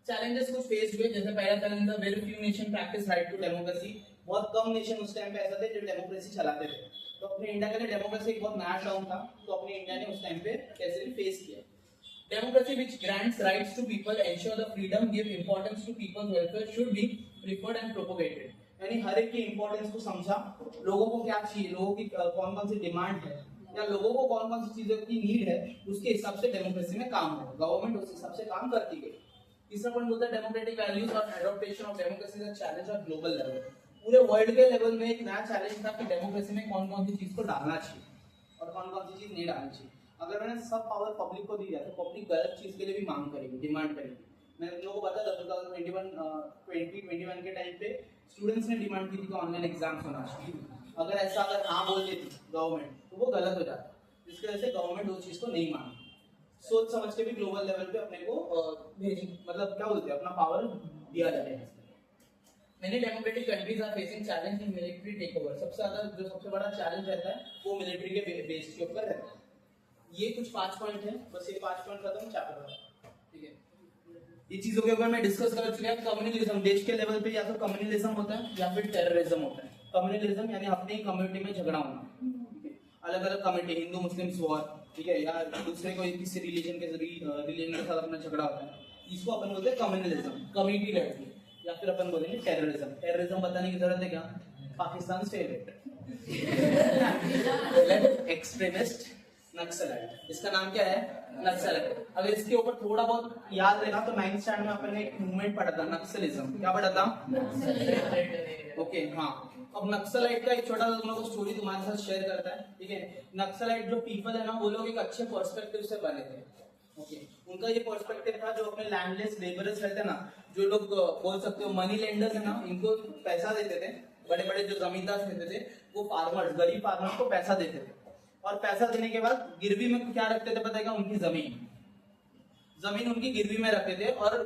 चैलेंजेस कुछ फेस हुए, जैसे पहला चैलेंज था very few nation practice right to democracy. बहुत कम नेशन उस टाइम पे ऐसा थे जो डेमोक्रेसी चलाते थे। तो अपने इंडिया के लिए डेमोक्रेसी एक बहुत नया टर्म था, तो अपने इंडिया ने उस टाइम पे कैसे भी फेस किया। Democracy which grants rights to people, ensure the freedom, give importance to people's welfare should be preferred and propagated. यानी हर एक की इंपॉर्टेंस को समझा, लोगों को क्या चाहिए, लोगों की कौन कौन सी डिमांड है या लोगों को कौन कौन सी चीजों की नीड है, उसके हिसाब से डेमोक्रेसी में काम हो, गवर्नमेंट उस हिसाब से काम करती गई। तीसरा पॉइंट बोलता है डेमोक्रेटिक वैल्यूज और adaptation of democracy is a challenge on global level. पूरे वर्ल्ड के लेवल में एक नया चैलेंज था कि डेमोक्रेसी में कौन कौन सी चीज को डालना चाहिए और कौन कौन सी चीज नहीं डालनी चाहिए। अगर मैंने सब पावर पब्लिक को दी जाए तो पब्लिक गलत चीज के लिए भी मांग करेगी, डिमांड करेगी। मैं तुम लोगों को बता 2021 के टाइम पे स्टूडेंट्स ने डिमांड की थी कि ऑनलाइन एग्जाम्स होना चाहिए। अगर ऐसा अगर हाँ बोल देती गवर्नमेंट तो वो गलत हो जाता, जिसकी वजह से गवर्नमेंट वो चीज को नहीं मानी। सोच समझ के भी ग्लोबल लेवल पे अपने को भेजी, मतलब क्या बोलते हैं, अपना पावर दिया जाता है। Many democratic countries are facing challenge in military takeover. सबसे बड़ा चैलेंज रहता है वो मिलिट्री के बेस के ऊपर रहता है। ये कुछ 5 पॉइंट है, बस ये 5 पॉइंट खत्म चैप्टर का, ठीक है। ये चीजों के ऊपर मैं डिस्कस कर चुका हूं। कम्युनलिज्म, देश के लेवल पे या तो कम्युनलिज्म होता है या फिर टेररिज्म होता है। कम्युनलिज्म यानी अपनी कम्युनिटी में झगड़ा होना, अलग अलग कम्युनिटी, हिंदू मुस्लिम वॉर, ठीक है, या दूसरे कोई किसी रिलीजन के साथ अपना झगड़ा होता है, इसको अपन बोलते हैं कम्युनलिज्म, कम्युनिटी लड़ती है। या फिर अपन बोलेंगे टेररिज्म। टेररिज्म बताने की जरूरत है क्या, पाकिस्तान फेवरेट एक्सट्रीमिस्ट नक्सलाइट, इसका नाम क्या है, नक्सलाइट। अगर इसके ऊपर थोड़ा बहुत याद लेना तो 9th स्टैंडर्ड में अपन ने एक मूवमेंट पढ़ा था, नक्सलिज्म। क्या पढ़ा था, ओके, हाँ। अब नक्सलाइट का एक छोटा सा तुम लोगों को स्टोरी तुम्हारे साथ शेयर करता है, ठीक है। नक्सलाइट जो पीपल है ना, वो लोग एक अच्छे पर्सपेक्टिव से बने थे, ओके। उनका ये पर्सपेक्टिव था, जो अपने लैंडलेस लेबरर्स रहते हैं ना, जो लोग बोल सकते हो मनी लेंडर्स है ना, इनको पैसा देते थे। बड़े बड़े जो जमींदार रहते थे वो फार्मर्स, गरीब फार्मर्स को पैसा देते थे, और पैसा देने के बाद गिरवी में क्या रखते थे पता है क्या, उनकी जमीन उनकी गिरवी में रखते थे, और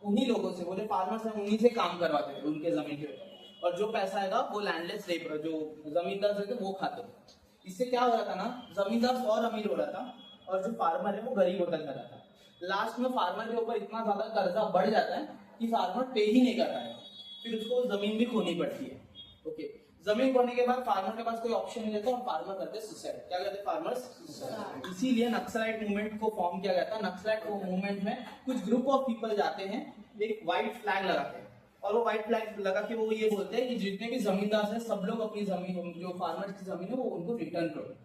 उन्हीं लोगों से, वो जो फार्मर्स हैं उन्हीं से काम करवाते थे उनके जमीन के ऊपर, और जो पैसा आएगा वो लैंडलेस लेबर जो जमींदार थे वो खाते थे। इससे क्या हो रहा था ना, जमींदार और अमीर हो रहा था और जो फार्मर है वो गरीब होता जा रहा था। लास्ट में फार्मर के ऊपर इतना ज्यादा कर्जा बढ़ जाता है कि फार्मर पे ही नहीं कर पाएगा, फिर उसको जमीन भी खोनी पड़ती है, ओके। जमीन खोने के बाद फार्मर के पास कोई ऑप्शन नहीं रहता और फार्मर करते सुसाइड। क्या करते फार्मर्स, सुसाइड। इसीलिए नक्सलाइट मूवमेंट को फॉर्म किया गया था। नक्सलाइट मूवमेंट में कुछ ग्रुप ऑफ पीपल जाते हैं, एक व्हाइट फ्लैग लगाते हैं, और वो व्हाइट फ्लैग लगा के वो ये बोलते हैं कि जितने भी जमींदार हैं सब लोग अपनी जमीन, जो फार्मर्स की जमीन है वो उनको रिटर्न करो,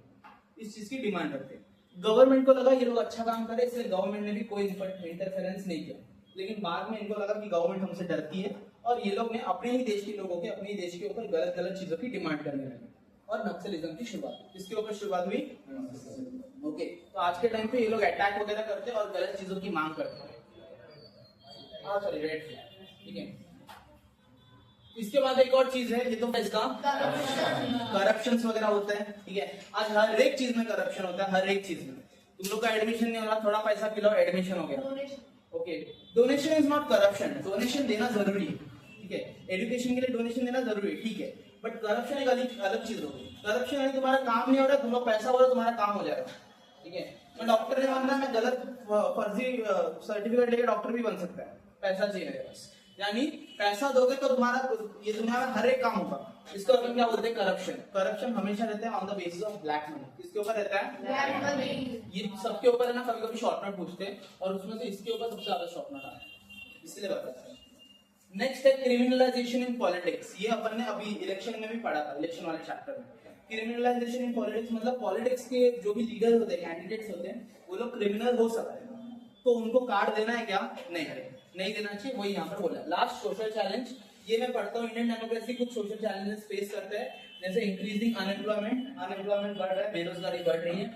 इस चीज की डिमांड रखते हैं। गवर्नमेंट को लगा ये लोग अच्छा काम करे, इसलिए गवर्नमेंट ने भी कोई इंटरफेरेंस नहीं किया। लेकिन बाद में इनको लगा कि गवर्नमेंट हमसे डरती है, और ये लोग ने अपने ही देश के लोगों के, अपने ही देश के ऊपर गलत गलत चीजों की डिमांड करने लगे, और नक्सलिज्म की शुरुआत इसके ऊपर शुरुआत हुई, ओके। तो आज के टाइम पे ये लोग अटैक वगैरह करते हैं और गलत चीजों की मांग करते हैं। हाँ सॉरी, रेड फ्लैग, ठीक है। इसके बाद एक और चीज है, ये तो इसका करप्शन वगैरह होता है, ठीक है। आज हर एक चीज में करप्शन होता है, हर एक चीज में। तुम लोग का एडमिशन नहीं हो रहा, थोड़ा पैसा खिलाओ, एडमिशन हो गया, okay. Donation is not corruption, donation देना जरूरी है, ठीक है। एजुकेशन के लिए डोनेशन देना जरूरी है, ठीक है, बट करप्शन एक अलग चीज होगी। करप्शन यानी तुम्हारा काम नहीं हो रहा, तुम लोग पैसा हो रहा, तुम्हारा काम हो जाएगा, ठीक है। मैं डॉक्टर नहीं बन रहा, मैं गलत फर्जी सर्टिफिकेट लेके डॉक्टर भी बन सकता है, पैसा चाहिए मेरे पास। यानी पैसा दोगे तो तुम्हारा हर एक काम होगा। इसको अपन क्या बोलते हैं, करप्शन। करप्शन हमेशा रहता है on the basis of black money. किसके ऊपर रहता है, ब्लैक मनी। ये सबके ऊपर है ना, कभी कभी शॉर्ट नोट पूछते हैं, और उसमें से इसके ऊपर सबसे ज्यादा शॉर्ट नोट आता है, इसलिए बताता है। नेक्स्ट है क्रिमिनलाइजेशन इन पॉलिटिक्स। ये अपन ने अभी इलेक्शन में भी पढ़ा था, इलेक्शन वाले चैप्टर में। क्रिमिनलाइजेशन इन पॉलिटिक्स मतलब पॉलिटिक्स के जो भी लीडर होते हैं, कैंडिडेट्स होते हैं, वो लोग क्रिमिनल हो सकते हैं, तो उनको कार्ड देना है क्या, नहीं देना चाहिए, वही यहाँ पर बोला। लास्ट सोशल चैलेंज, ये मैं पढ़ता हूँ इंडियन डेमोक्रेसी कुछ सोशल चैलेंजेस फेस करते हैं, जैसे इंक्रीजिंग अनएम्प्लॉयमेंट बढ़ रहा है, बेरोजगारी बढ़ रही है,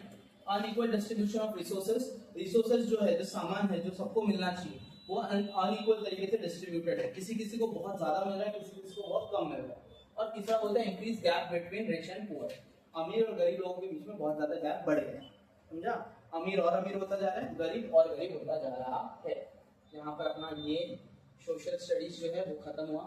अनइक्वल डिस्ट्रीब्यूशन ऑफ रिसोर्सेज जो है, जो सामान है जो सबको मिलना चाहिए वो अनइक्वल तरीके से डिस्ट्रीब्यूटेड है, किसी किसी को बहुत ज्यादा मिल रहा है, किसी किसी को बहुत कम मिल रहा है। और तीसरा बोलते हैं increase gap between rich and poor, अमीर और गरीब लोगों के बीच में बहुत ज्यादा गैप बढ़ गया है, समझा? अमीर और अमीर होता जा रहा है, गरीब और गरीब होता जा रहा है। यहाँ पर अपना ये सोशल स्टडीज जो है वो खत्म हुआ।